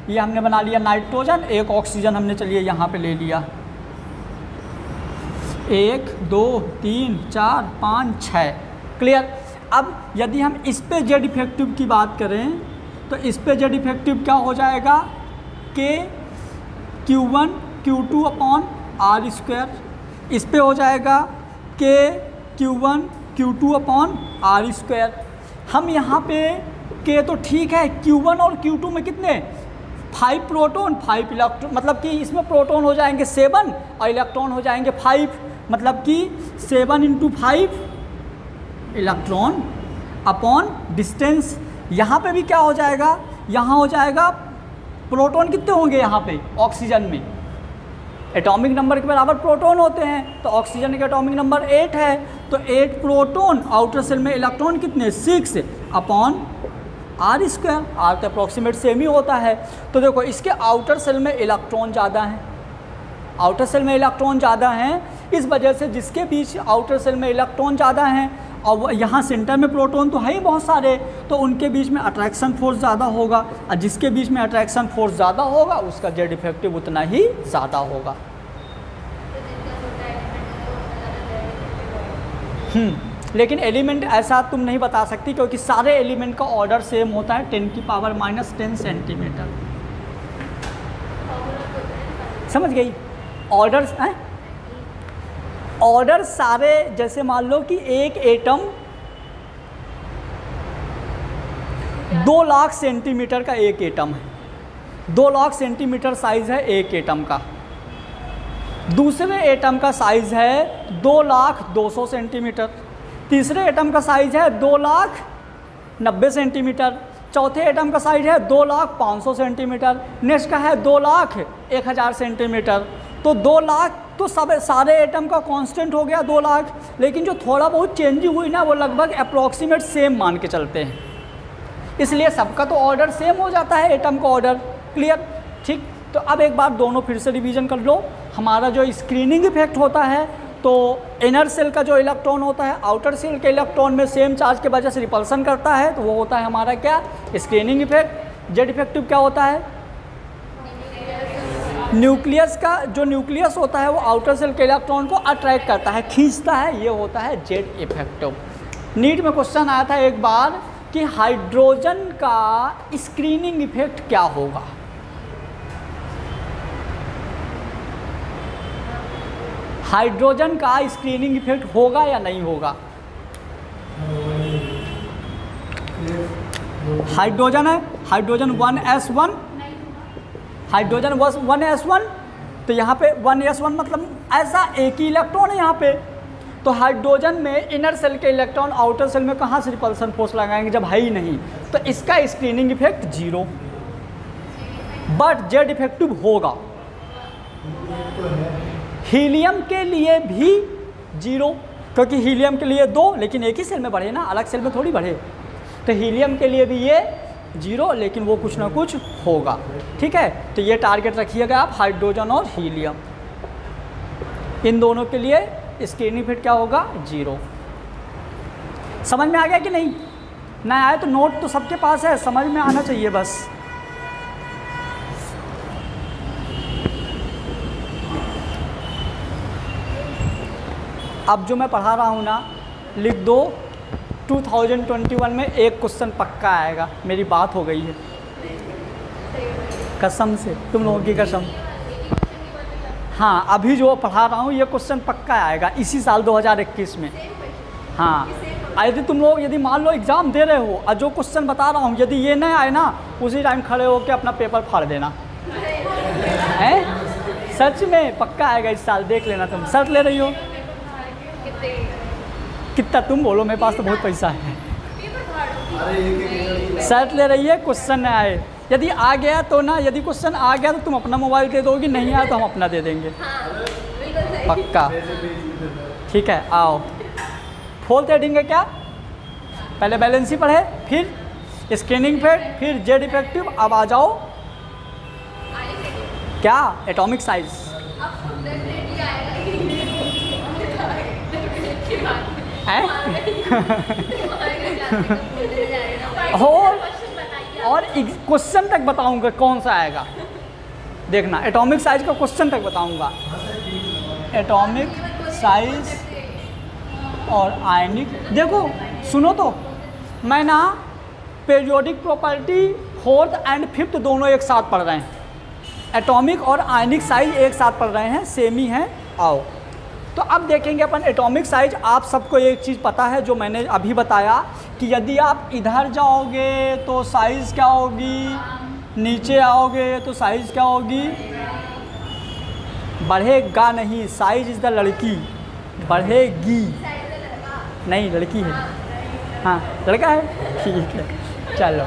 [SPEAKER 1] ये हमने बना लिया नाइट्रोजन। एक ऑक्सीजन हमने चलिए यहाँ पे ले लिया, 1 2 3 4 5 6। क्लियर? अब यदि हम इस पे जेड इफेक्टिव की बात करें तो इस पे जेड इफेक्टिव क्या हो जाएगा? KQ1 Q2 upon R square. इस पे हो जाएगा KQ1 Q2 upon R square. हम यहाँ पे K तो ठीक है, Q1 और Q2 में कितने? 5 प्रोटॉन 5 इलेक्ट्रॉन, मतलब कि इसमें प्रोटॉन हो जाएंगे 7 और इलेक्ट्रॉन हो जाएंगे 5, मतलब कि 7 × 5 इलेक्ट्रॉन अपॉन डिस्टेंस। यहाँ पे भी क्या हो जाएगा? यहाँ हो जाएगा प्रोटॉन कितने होंगे यहाँ पे? ऑक्सीजन में एटॉमिक नंबर के बराबर प्रोटॉन होते हैं, तो ऑक्सीजन का एटॉमिक नंबर 8 है, तो 8 प्रोटॉन। आउटर सेल में इलेक्ट्रॉन कितने? 6 अपॉन आर स्क्वायर। आर तो अप्रॉक्सीमेट सेम ही होता है। तो देखो इसके आउटर सेल में इलेक्ट्रॉन ज़्यादा हैं, आउटर सेल में इलेक्ट्रॉन ज़्यादा हैं, इस वजह से जिसके बीच आउटर सेल में इलेक्ट्रॉन ज़्यादा हैं और यहाँ सेंटर में प्रोटॉन तो है ही बहुत सारे, तो उनके बीच में अट्रैक्शन फोर्स ज़्यादा होगा, और जिसके बीच में अट्रैक्शन फोर्स ज़्यादा होगा उसका जेड इफेक्टिव उतना ही ज़्यादा होगा। लेकिन एलिमेंट ऐसा तुम नहीं बता सकती क्योंकि सारे एलिमेंट का ऑर्डर सेम होता है 10⁻⁻10 सेंटीमीटर। समझ गई? ऑर्डर हैं, ऑर्डर सारे, जैसे मान लो कि एक एटम 2 लाख सेंटीमीटर का एक एटम है, 2 लाख सेंटीमीटर साइज है एक एटम का। दूसरे एटम का साइज है 2,02,000 सेंटीमीटर, तीसरे एटम का साइज है 2,90,000 सेंटीमीटर, चौथे एटम का साइज है 2,05,000 सेंटीमीटर, नेक्स्ट का है 2,01,000 सेंटीमीटर। तो 2 लाख तो सब सारे एटम का कांस्टेंट हो गया 2 लाख, लेकिन जो थोड़ा बहुत चेंजिंग हुई ना वो लगभग अप्रॉक्सीमेट सेम मान के चलते हैं, इसलिए सबका तो ऑर्डर सेम हो जाता है एटम का ऑर्डर। क्लियर? ठीक। तो अब एक बार दोनों फिर से रिवीजन कर लो। हमारा जो स्क्रीनिंग इफेक्ट होता है तो इनर सेल का जो इलेक्ट्रॉन होता है आउटर सेल के इलेक्ट्रॉन में सेम चार्ज के वजह से रिपल्सन करता है, तो वो होता है हमारा क्या, स्क्रीनिंग इफेक्ट। जेड इफेक्टिव क्या होता है, न्यूक्लियस का जो न्यूक्लियस होता है वो आउटर सेल के इलेक्ट्रॉन को अट्रैक्ट करता है, खींचता है, ये होता है जेड इफेक्टिव। नीट में क्वेश्चन आया था एक बार कि हाइड्रोजन का स्क्रीनिंग इफेक्ट क्या होगा। हाइड्रोजन का स्क्रीनिंग इफेक्ट होगा या नहीं होगा? हाइड्रोजन है, हाइड्रोजन 1s1, हाइड्रोजन 1s1, तो यहाँ पे 1s1 मतलब ऐसा एक ही इलेक्ट्रॉन है यहाँ पे। तो हाइड्रोजन में इनर सेल के इलेक्ट्रॉन आउटर सेल में कहाँ से रिपल्सन फोर्स लगाएंगे जब है ही नहीं, तो इसका screening effect 0। But Z effective होगा। हीलियम के लिए भी 0, क्योंकि हीलियम के लिए 2 लेकिन एक ही सेल में बढ़े ना, अलग सेल में थोड़ी बढ़े। तो हीलियम के लिए भी ये 0, लेकिन वो कुछ ना कुछ होगा। ठीक है, तो ये टारगेट रखिएगा आप, हाइड्रोजन और हीलियम, इन दोनों के लिए स्क्रीनिंग इफेक्ट क्या होगा, 0। समझ में आ गया कि नहीं? ना आए तो नोट तो सबके पास है, समझ में आना चाहिए बस। अब जो मैं पढ़ा रहा हूँ ना, लिख दो 2021 में एक क्वेश्चन पक्का आएगा, मेरी बात हो गई है कसम से, तुम लोगों की कसम। हाँ, अभी जो पढ़ा रहा हूँ ये क्वेश्चन पक्का आएगा इसी साल 2021 में। हाँ, यदि तुम लोग यदि मान लो एग्ज़ाम दे रहे हो और जो क्वेश्चन बता रहा हूँ यदि ये नहीं आए ना, उसी टाइम खड़े होकर अपना पेपर फाड़ देना है। सच में पक्का आएगा इस साल, देख लेना। तुम शर्त ले रही हो? कितना तुम बोलो, मेरे पास तो बहुत पैसा है। शर्त ले रही है क्वेश्चन न आए, यदि आ गया तो ना, यदि क्वेश्चन आ गया तो तुम अपना मोबाइल दे दोगी, नहीं आया तो हम अपना दे देंगे। पक्का? ठीक है, आओ। फोर्थ हेडिंग है क्या? पहले बैलेंस ही पढ़े, फिर स्क्रीनिंग इफेक्ट, फिर जेड इफेक्टिव। अब आ जाओ क्या, एटॉमिक साइज। और क्वेश्चन तक बताऊंगा कौन सा आएगा, देखना। एटॉमिक साइज का क्वेश्चन तक बताऊंगा, एटॉमिक साइज और आयनिक। देखो सुनो तो, मैं ना periodic property 4th and 5th दोनों एक साथ पढ़ रहे हैं, एटॉमिक और आयनिक साइज एक साथ पढ़ रहे हैं, सेम ही हैं। आओ तो अब देखेंगे अपन एटॉमिक साइज। आप सबको एक चीज़ पता है जो मैंने अभी बताया कि यदि आप इधर जाओगे तो साइज़ क्या होगी, नीचे आओगे तो साइज़ क्या होगी, बढ़ेगा नहीं, साइज इज़ द लड़की, बढ़ेगी नहीं, लड़की है। हाँ लड़का है, ठीक है। चलो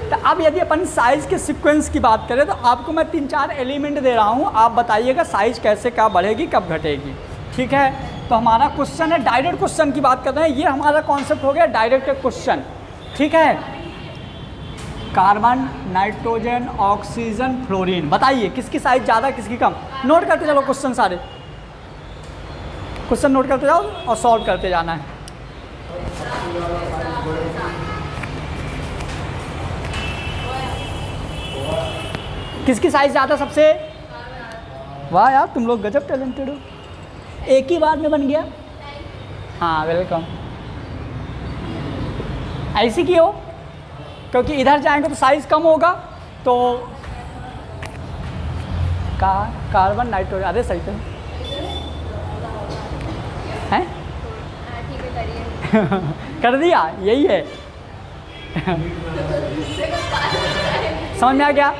[SPEAKER 1] तो अब यदि अपन साइज़ के सीक्वेंस की बात करें तो आपको मैं 3-4 एलिमेंट दे रहा हूँ, आप बताइएगा साइज़ कैसे क्या बढ़ेगी कब घटेगी। ठीक है, तो हमारा क्वेश्चन है, डायरेक्ट क्वेश्चन की बात कर रहे हैं, ये हमारा कॉन्सेप्ट हो गया डायरेक्ट क्वेश्चन। ठीक है, कार्बन, नाइट्रोजन, ऑक्सीजन, फ्लोरीन, बताइए किसकी साइज ज़्यादा किसकी कम। नोट करते चलो क्वेश्चन, सारे क्वेश्चन नोट करते जाओ और सॉल्व करते जाना है। किसकी साइज ज़्यादा सबसे? वाह यार, तुम लोग गजब टैलेंटेड हो, एक ही बार में बन गया। हाँ वेलकम। ऐसी क्यों? क्योंकि इधर जाएंगे तो साइज कम होगा, तो कार्बन नाइट्रोजन, अरे सही तो हैं
[SPEAKER 3] ठीक है करिए।
[SPEAKER 1] कर दिया, यही है। समझ में आ गया?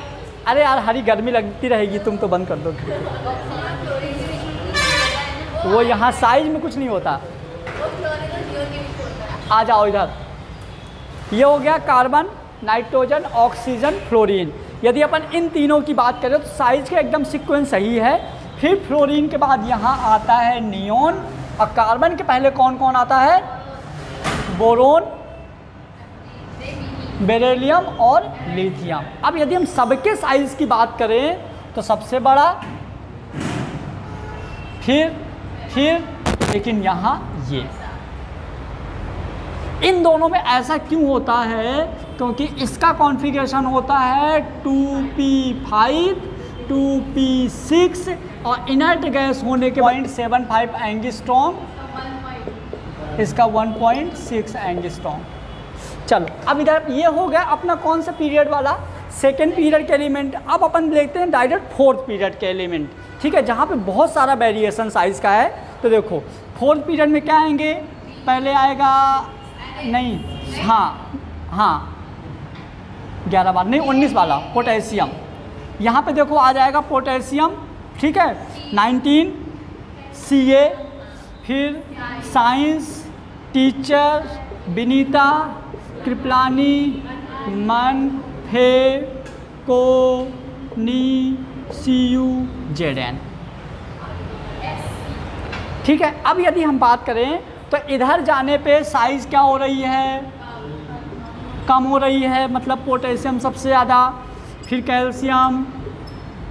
[SPEAKER 1] अरे यार हरी गर्मी लगती रहेगी, तुम तो बंद कर दो। वो यहाँ साइज में कुछ नहीं होता। आ जाओ इधर। ये हो गया कार्बन, नाइट्रोजन, ऑक्सीजन, फ्लोरीन। यदि अपन इन तीनों की बात करें तो साइज के एकदम सीक्वेंस सही है। फिर फ्लोरीन के बाद यहाँ आता है नियोन, और कार्बन के पहले कौन कौन आता है? बोरोन, बेरिलियम और लिथियम। अब यदि हम सबके साइज की बात करें तो सबसे बड़ा, फिर लेकिन यहाँ ये इन दोनों में ऐसा क्यों होता है? क्योंकि इसका कॉन्फ़िगरेशन होता है 2p5 2p6 और इनर्ट गैस होने के 0.75 एंगस्ट्रॉम, इसका 1.6 एंगस्ट्रॉम। चलो अब इधर ये हो गया अपना कौन सा पीरियड वाला? सेकेंड पीरियड के एलिमेंट। अब अपन देखते हैं डायरेक्ट फोर्थ पीरियड के एलिमेंट, ठीक है, जहाँ पे बहुत सारा वेरिएशन साइज़ का है। तो देखो फोर्थ पीरियड में क्या आएंगे? पहले आएगा, नहीं, हाँ 11 बार नहीं, 19 वाला पोटेशियम। यहाँ पे देखो आ जाएगा पोटेशियम, ठीक है, 19 CA, फिर साइंस, टीचर, विनीता, कृपलानी, मन, फे, को, नी, CU, ZN, ठीक है। अब यदि हम बात करें तो इधर जाने पे साइज़ क्या हो रही है? कम हो रही है, मतलब पोटेशियम सबसे ज़्यादा, फिर कैल्शियम,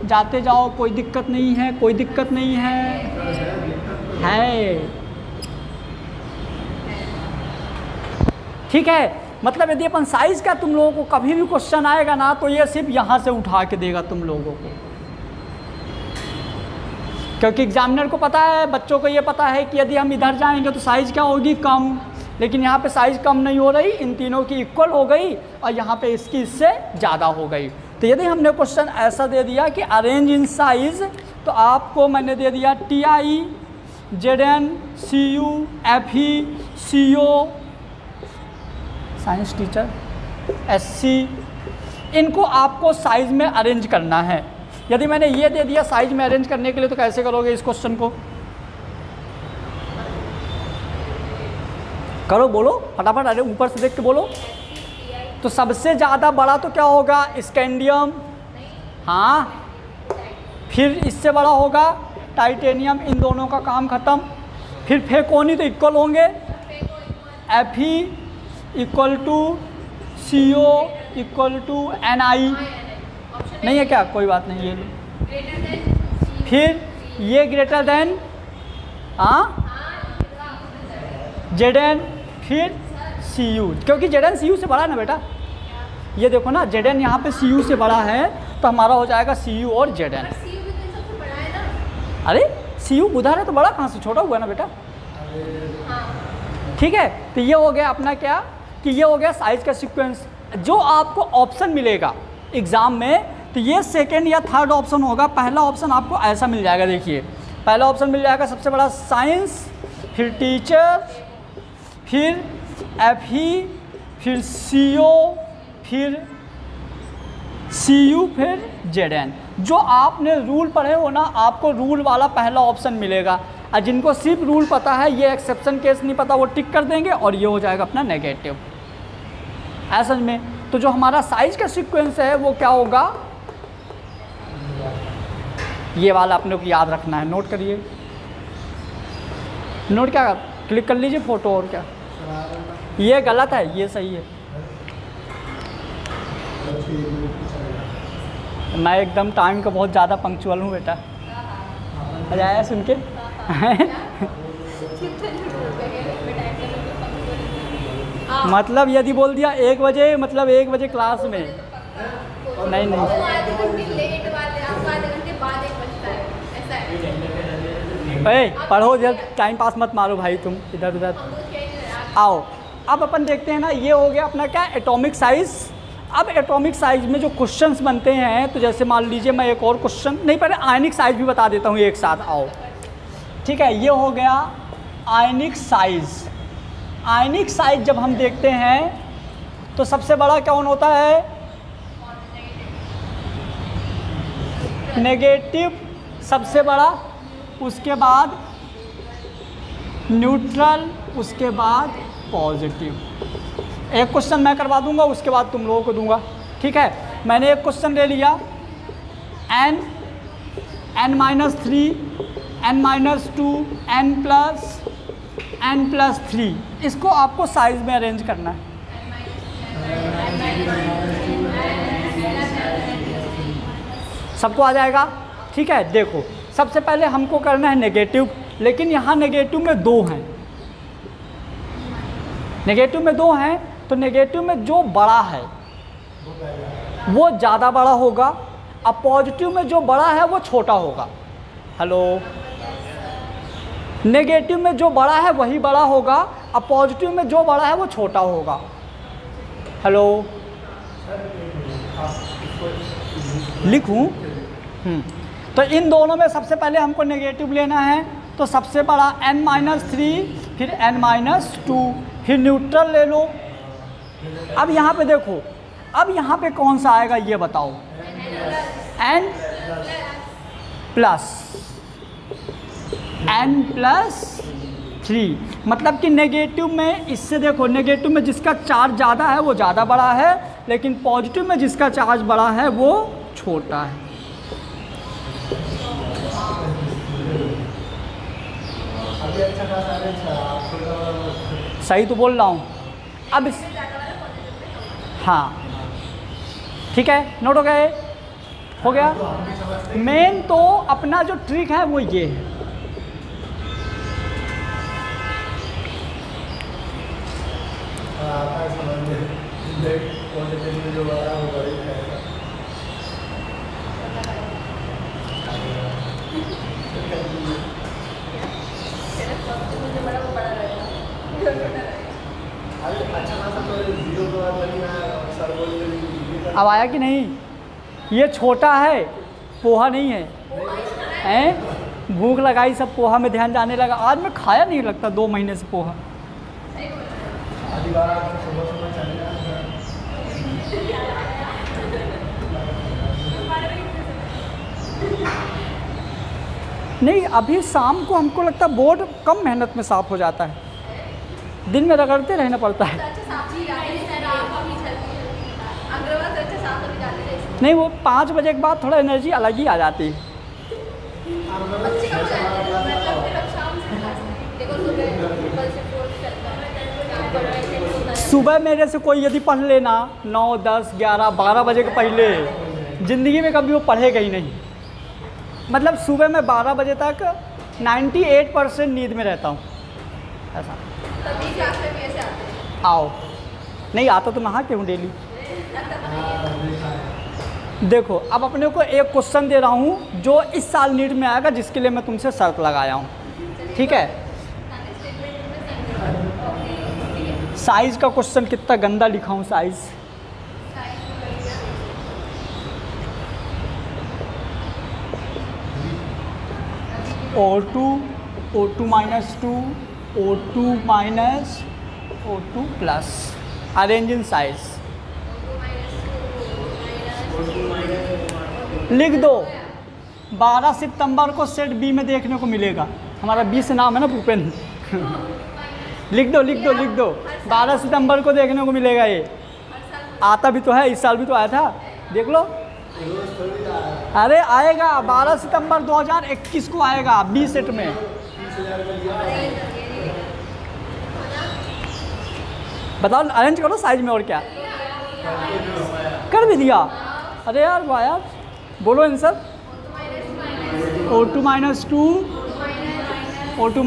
[SPEAKER 1] जाते जाओ, कोई दिक्कत नहीं है, कोई दिक्कत नहीं है, ठीक है। मतलब यदि अपन साइज़ का तुम लोगों को कभी भी क्वेश्चन आएगा ना तो ये सिर्फ यहाँ से उठा के देगा तुम लोगों को, क्योंकि एग्जामिनर को पता है, बच्चों को ये पता है कि यदि हम इधर जाएंगे तो साइज़ क्या होगी? कम। लेकिन यहाँ पे साइज़ कम नहीं हो रही, इन तीनों की इक्वल हो गई, और यहाँ पे इसकी इससे ज़्यादा हो गई। तो यदि हमने क्वेश्चन ऐसा दे दिया कि अरेंज इन साइज़, तो आपको मैंने दे दिया TI, ZN, CU, FE, CO, science teacher, SC, इनको आपको साइज़ में अरेंज करना है। यदि मैंने ये दे दिया साइज में अरेंज करने के लिए, तो कैसे करोगे इस क्वेश्चन को? करो, बोलो फटाफट, अरे ऊपर से देख के बोलो। तो सबसे ज़्यादा बड़ा तो क्या होगा? स्कैंडियम, हाँ, फिर इससे बड़ा होगा टाइटेनियम, इन दोनों का काम ख़त्म। फिर फेकोनी तो इक्वल होंगे, Fe equal to CO equal to Ni, नहीं है क्या? कोई बात नहीं, ये लो। फिर ये ग्रेटर देन ZN, फिर CU, क्योंकि ZN CU से बड़ा है ना बेटा। ये देखो ना, ZN यहाँ पे CU से बड़ा है, तो हमारा हो जाएगा CU और ZN। अरे CU बुधा है तो बड़ा कहाँ से? छोटा हुआ ना बेटा, ठीक है। तो ये हो गया अपना क्या कि ये हो गया साइज का सीक्वेंस। जो आपको ऑप्शन मिलेगा एग्ज़ाम में, तो ये सेकेंड या थर्ड ऑप्शन होगा। पहला ऑप्शन आपको ऐसा मिल जाएगा, देखिए पहला ऑप्शन मिल जाएगा सबसे बड़ा साइंस, फिर टीचर, फिर FE, फिर CO, फिर CU, फिर ZN। जो आपने रूल पढ़े हो ना, आपको रूल वाला पहला ऑप्शन मिलेगा, और जिनको सिर्फ रूल पता है, ये एक्सेप्शन केस नहीं पता, वो टिक कर देंगे और ये हो जाएगा अपना नेगेटिव। ऐसा में तो जो हमारा साइज का सीक्वेंस है वो क्या होगा? ये वाला अपने को याद रखना है, नोट करिए। नोट क्या क्लिक कर लीजिए फोटो, और क्या ये गलत है, ये सही है। मैं एकदम टाइम का बहुत ज़्यादा पंक्चुअल हूँ बेटा, मजा आया सुन के? मतलब यदि बोल दिया 1 बजे, मतलब 1 बजे क्लास में, नहीं नहीं पढ़ो, जब टाइम पास मत मारो भाई तुम, इधर उधर आओ। अब अपन देखते हैं ना, ये हो गया अपना क्या, एटॉमिक साइज़। अब एटॉमिक साइज़ में जो क्वेश्चंस बनते हैं, तो जैसे मान लीजिए मैं एक और क्वेश्चन, नहीं पहले आयनिक साइज़ भी बता देता हूँ एक साथ, आओ ठीक है। ये हो गया आयनिक साइज़। आयनिक साइज़ जब हम देखते हैं तो सबसे बड़ा कौन होता है, नेगेटिव सबसे बड़ा, उसके बाद न्यूट्रल, उसके बाद पॉजिटिव। एक क्वेश्चन मैं करवा दूंगा, उसके बाद तुम लोगों को दूंगा, ठीक है। मैंने एक क्वेश्चन ले लिया, n -3 n -2 n + 3, इसको आपको साइज में अरेंज करना है। सबको आ जाएगा, ठीक है। देखो सबसे पहले हमको करना है नेगेटिव, लेकिन यहाँ नेगेटिव में 2 हैं, नेगेटिव में 2 हैं, तो नेगेटिव में जो बड़ा है वो ज़्यादा बड़ा होगा, अब पॉजिटिव में जो बड़ा है वो छोटा होगा। हेलो, नेगेटिव में जो बड़ा है वही बड़ा होगा, अब पॉजिटिव में जो बड़ा है वो छोटा होगा। हेलो, लिखूं? तो इन दोनों में सबसे पहले हमको नेगेटिव लेना है, तो सबसे बड़ा n -3, फिर n -2, फिर न्यूट्रल ले लो। अब यहाँ पे देखो, अब यहाँ पे कौन सा आएगा ये बताओ, n + 3, मतलब कि नेगेटिव में, इससे देखो नेगेटिव में जिसका चार्ज ज़्यादा है वो ज़्यादा बड़ा है, लेकिन पॉजिटिव में जिसका चार्ज बड़ा है वो छोटा है। सही तो बोल रहा हूँ? अब इस, हाँ ठीक है, नोट हो गए, हो गया। मेन तो अपना जो ट्रिक है वो ये है, अब आया कि नहीं? ये छोटा है, पोहा नहीं है, हैं? भूख लगाई सब पोहा में ध्यान जाने लगा। आज मैं खाया नहीं लगता 2 महीने से पोहा। नहीं, अभी शाम को हमको लगता है बोर्ड कम मेहनत में साफ़ हो जाता है, दिन में रगड़ते रहना पड़ता है। नहीं, वो 5 बजे के बाद थोड़ा एनर्जी अलग ही आ जाती है। सुबह मेरे से कोई यदि पढ़ लेना 9, 10, 11, 12 बजे के पहले, ज़िंदगी में कभी वो पढ़ेगा ही नहीं। मतलब सुबह मैं 12 बजे तक 98% नींद में रहता हूँ, ऐसा। आओ, नहीं आता तो नहा के हूँ डेली। देखो अब अपने को एक क्वेश्चन दे रहा हूँ जो इस साल नीट में आएगा, जिसके लिए मैं तुमसे शर्त लगाया हूँ, ठीक है। साइज़ का क्वेश्चन कितना गंदा लिखा हूँ, size. O2 O2 -2 O2 O2 plus, arrange in size. लिख दो, 12 सितंबर को सेट बी में देखने को मिलेगा। हमारा बी से नाम है ना भूपेंद्र। लिख दो लिख दो लिख दो, 12 सितंबर को देखने को मिलेगा। ये आता भी तो है, इस साल भी तो आया था, देख लो। अरे आएगा 12 सितंबर 2021 को आएगा बी सेट में। बताओ, अरेंज करो साइज में, और क्या कर भी दिया। अरे यार वाह यार, बोलो आंसर। O2 -2 O2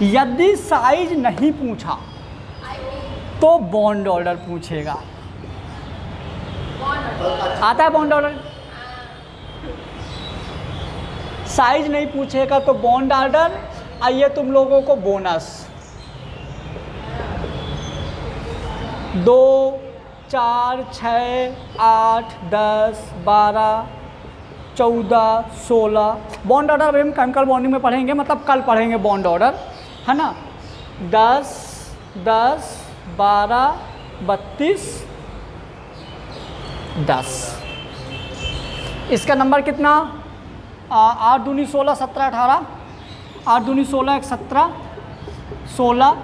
[SPEAKER 1] यदि साइज नहीं पूछा तो बॉन्ड ऑर्डर पूछेगा। आता है बॉन्ड ऑर्डर? साइज नहीं पूछेगा तो बॉन्ड ऑर्डर, आइए तुम लोगों को बोनस। 2 4 6 8 10 12 14 16 बॉन्ड ऑर्डर अभी हम केमिकल बॉन्डिंग में पढ़ेंगे, मतलब कल पढ़ेंगे बॉन्ड ऑर्डर, है ना। 10 10 12 32 10। इसका नंबर कितना? 8 दूनी 16 17 18, 8 दूनी 16 1 17 16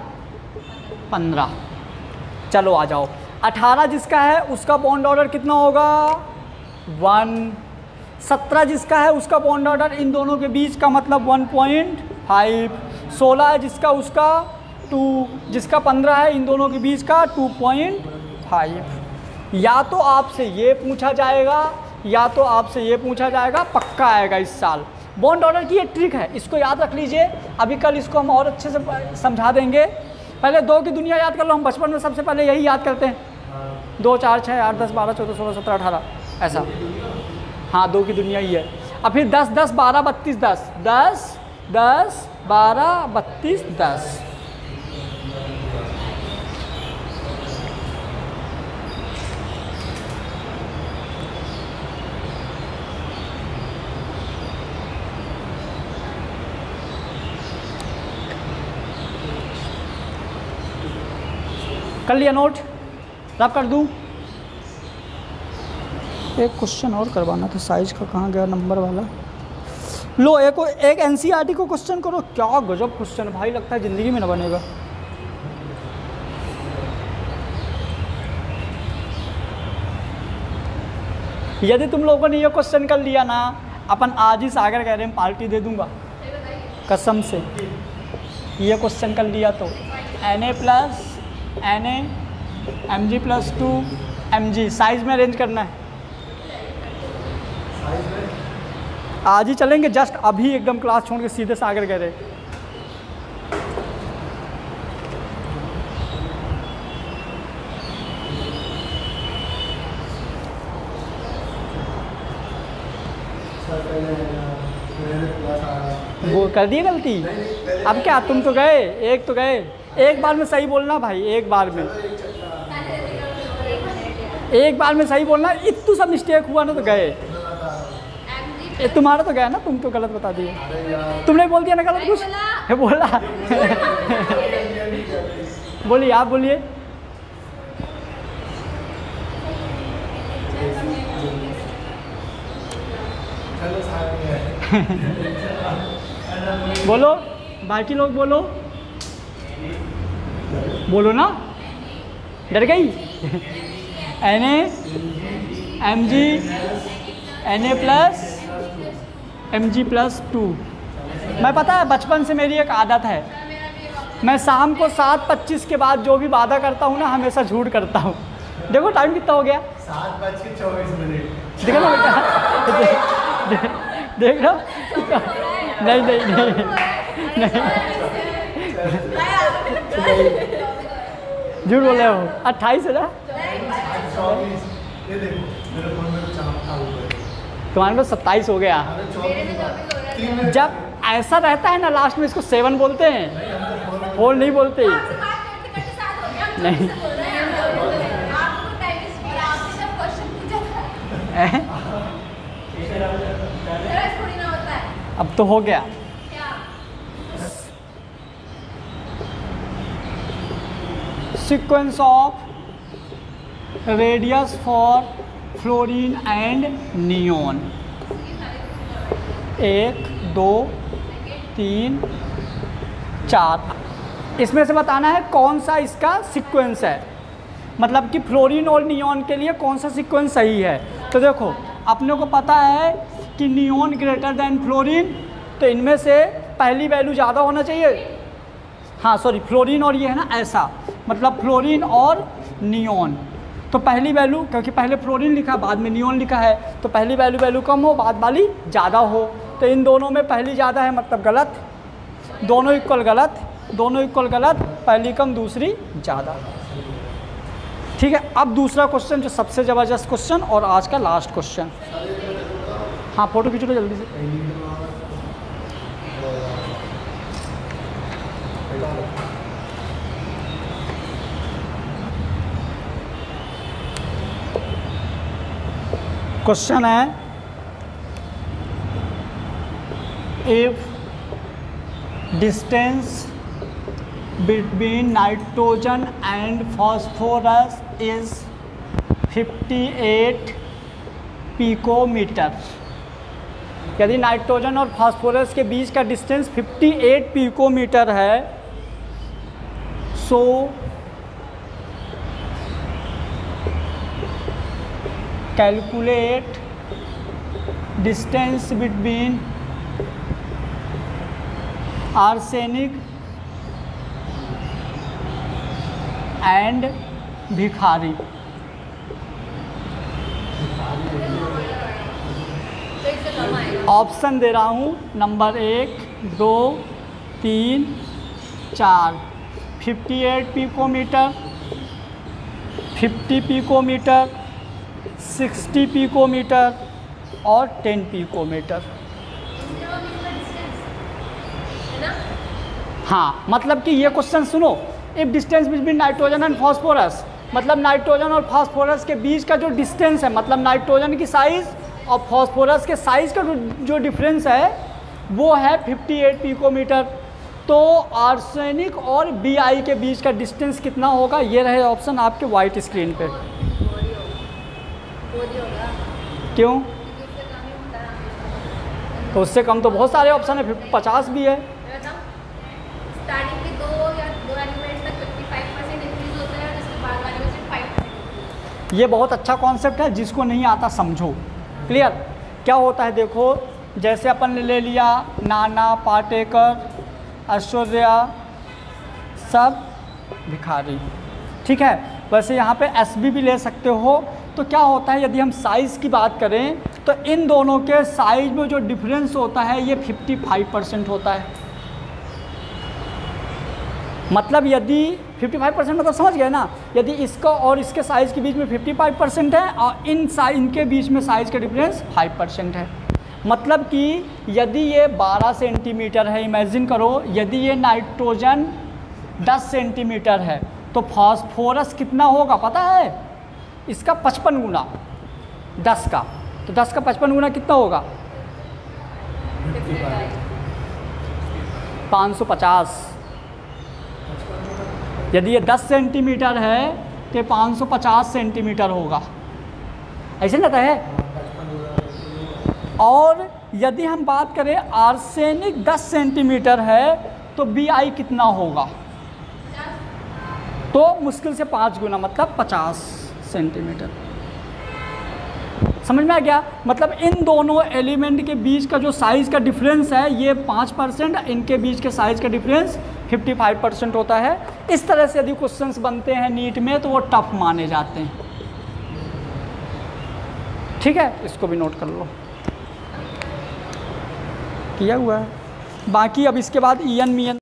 [SPEAKER 1] 15। चलो आ जाओ। 18 जिसका है उसका बॉन्ड ऑर्डर कितना होगा? 1। 17 जिसका है उसका बॉन्ड ऑर्डर इन दोनों के बीच का मतलब 1.5। 16 है जिसका उसका 2, जिसका 15 है इन दोनों के बीच का 2.5। या तो आपसे ये पूछा जाएगा या तो आपसे ये पूछा जाएगा, पक्का आएगा इस साल। बॉन्ड ऑर्डर की ये ट्रिक है, इसको याद रख लीजिए। अभी कल इसको हम और अच्छे से समझा देंगे। पहले 2 की दुनिया याद कर लो। हम बचपन में सबसे पहले यही याद करते हैं, 2 4 6 8 10 12 14 16 17 18 ऐसा। हाँ 2 की दुनिया ही है। अब फिर 10 10 12 32 10 10 10 12 32 10। कर लिया नोट? रब कर दूं? एक क्वेश्चन और करवाना था, साइज का कहाँ गया नंबर वाला। लो एक एनसीईआरटी को क्वेश्चन करो। क्या गजब क्वेश्चन भाई, लगता है ज़िंदगी में ना बनेगा। यदि तुम लोगों ने ये क्वेश्चन कर लिया ना, अपन आज ही सागर कह रहे हैं पार्टी दे दूंगा कसम से। ये क्वेश्चन कर लिया तो Na plus Na Mg plus 2 Mg size में अरेंज करना है। आज ही चलेंगे, जस्ट अभी एकदम क्लास छोड़ के सीधे सागर कह रहे। वो कर दी गलती। अब क्या, तुम तो गए, एक तो गए। एक बार में सही बोलना भाई, एक बार में सही बोलना। इतू सा मिस्टेक हुआ ना तो गए। तुम्हारा तो गया ना, तुम तो गलत बता दिए। तुमने बोल दिया ना गलत कुछ बोला। बोलिए, आप बोलिए। बोलो, बाकी लोग बोलो, बोलो ना, डर गई। Na Mg Na plus Mg plus 2। मैं पता है बचपन से मेरी एक आदत है, मैं शाम को 7:25 के बाद जो भी वादा करता हूँ ना हमेशा झूठ करता हूँ। देखो टाइम कितना हो गया,
[SPEAKER 2] 7:24।
[SPEAKER 1] देखो ना बेटा, देख रहा। नहीं नहीं नहीं नहीं, झूठ बोल रहे हो। 28 है ना, तुम्हारे को 27 हो गया। जब ऐसा रहता है ना लास्ट में इसको 7 बोलते हैं, 4 नहीं बोलते। नहीं अब तो हो गया। Sequence of radius for fluorine and neon. 1 2 3 4। इसमें से बताना है कौन सा इसका सीक्वेंस है, मतलब कि फ्लोरीन और नियोन के लिए कौन सा सीक्वेंस सही है। तो देखो अपने को पता है कि नियोन ग्रेटर देन फ्लोरीन, तो इनमें से पहली वैल्यू ज़्यादा होना चाहिए। हाँ सॉरी, फ्लोरीन और ये है ना ऐसा, मतलब फ्लोरीन और नियोन। तो पहली वैल्यू, क्योंकि पहले फ्लोरीन लिखा बाद में नियोन लिखा है, तो पहली वैल्यू कम हो, बाद वाली ज़्यादा हो। तो इन दोनों में पहली ज़्यादा है मतलब गलत, दोनों इक्वल गलत, दोनों इक्वल गलत, पहली कम दूसरी ज़्यादा। ठीक है, अब दूसरा क्वेश्चन जो सबसे ज़बरदस्त क्वेश्चन और आज का लास्ट क्वेश्चन। हाँ फोटो खींचो जल्दी से। क्वेश्चन है, if distance between nitrogen and phosphorus is 58 picometre, यदि नाइट्रोजन और फास्फोरस के बीच का डिस्टेंस 58 पिकोमीटर है, so calculate distance between arsenic and भिखारी।
[SPEAKER 3] तो इससे कम आएगा।
[SPEAKER 1] ऑप्शन दे रहा हूँ, नंबर 1, 2, 3, 4। 58 पिकोमीटर, 50 पिकोमीटर, 60 पिकोमीटर और 10 पिकोमीटर।
[SPEAKER 3] है ना?
[SPEAKER 1] हाँ, मतलब कि ये क्वेश्चन सुनो, if distance between nitrogen and phosphorus, मतलब नाइट्रोजन और फास्फोरस के बीच का जो डिस्टेंस है, मतलब नाइट्रोजन की साइज़ और फास्फोरस के साइज़ का जो डिफरेंस है वो है 58 पिकोमीटर। तो आर्सेनिक और Bi के बीच का डिस्टेंस कितना होगा, ये रहे ऑप्शन आपके वाइट स्क्रीन पे।
[SPEAKER 3] बोरी होगा।
[SPEAKER 1] क्यों?
[SPEAKER 3] क्योंकि इससे कम ही होता है।
[SPEAKER 1] तो उससे कम तो बहुत सारे ऑप्शन है, 50 भी है।
[SPEAKER 3] मैं बताऊँ, स्टार्टिंग के 2 एलिमेंट तक 55% इंक्रीज होता है और उसके बाद वाले में सिर्फ 5%।
[SPEAKER 1] ये बहुत अच्छा कॉन्सेप्ट है, जिसको नहीं आता समझो। क्लियर? क्या होता है देखो, जैसे अपन ने ले लिया नाना पाटेकर, ऐश्वर्या, सब भिखारी, ठीक है। वैसे यहाँ पे SB भी ले सकते हो। तो क्या होता है, यदि हम साइज़ की बात करें तो इन दोनों के साइज़ में जो डिफरेंस होता है ये 55% होता है। मतलब यदि 55% मतलब समझ गए ना, यदि इसका और इसके साइज़ के बीच में 55% है और इनके बीच में साइज़ का डिफरेंस 5% है। मतलब कि यदि ये 12 सेंटीमीटर है, इमेजिन करो, यदि ये नाइट्रोजन 10 सेंटीमीटर है तो फास्फोरस कितना होगा पता है? इसका 55 गुना 10 का, तो 10 का 55 गुना कितना होगा? 550। यदि ये 10 सेंटीमीटर है तो 550 सेंटीमीटर होगा, ऐसे ना है। और यदि हम बात करें आर्सेनिक 10 सेंटीमीटर है तो Bi कितना होगा? तो मुश्किल से 5 गुना, मतलब 50 सेंटीमीटर। समझ में आ गया? मतलब इन दोनों एलिमेंट के बीच का जो साइज़ का डिफरेंस है ये 5%, इनके बीच के साइज़ का डिफरेंस 55% होता है। इस तरह से यदि क्वेश्चंस बनते हैं नीट में तो वो टफ माने जाते हैं। ठीक है, इसको भी नोट कर लो, किया हुआ है। बाकी अब इसके बाद ईएन मीएन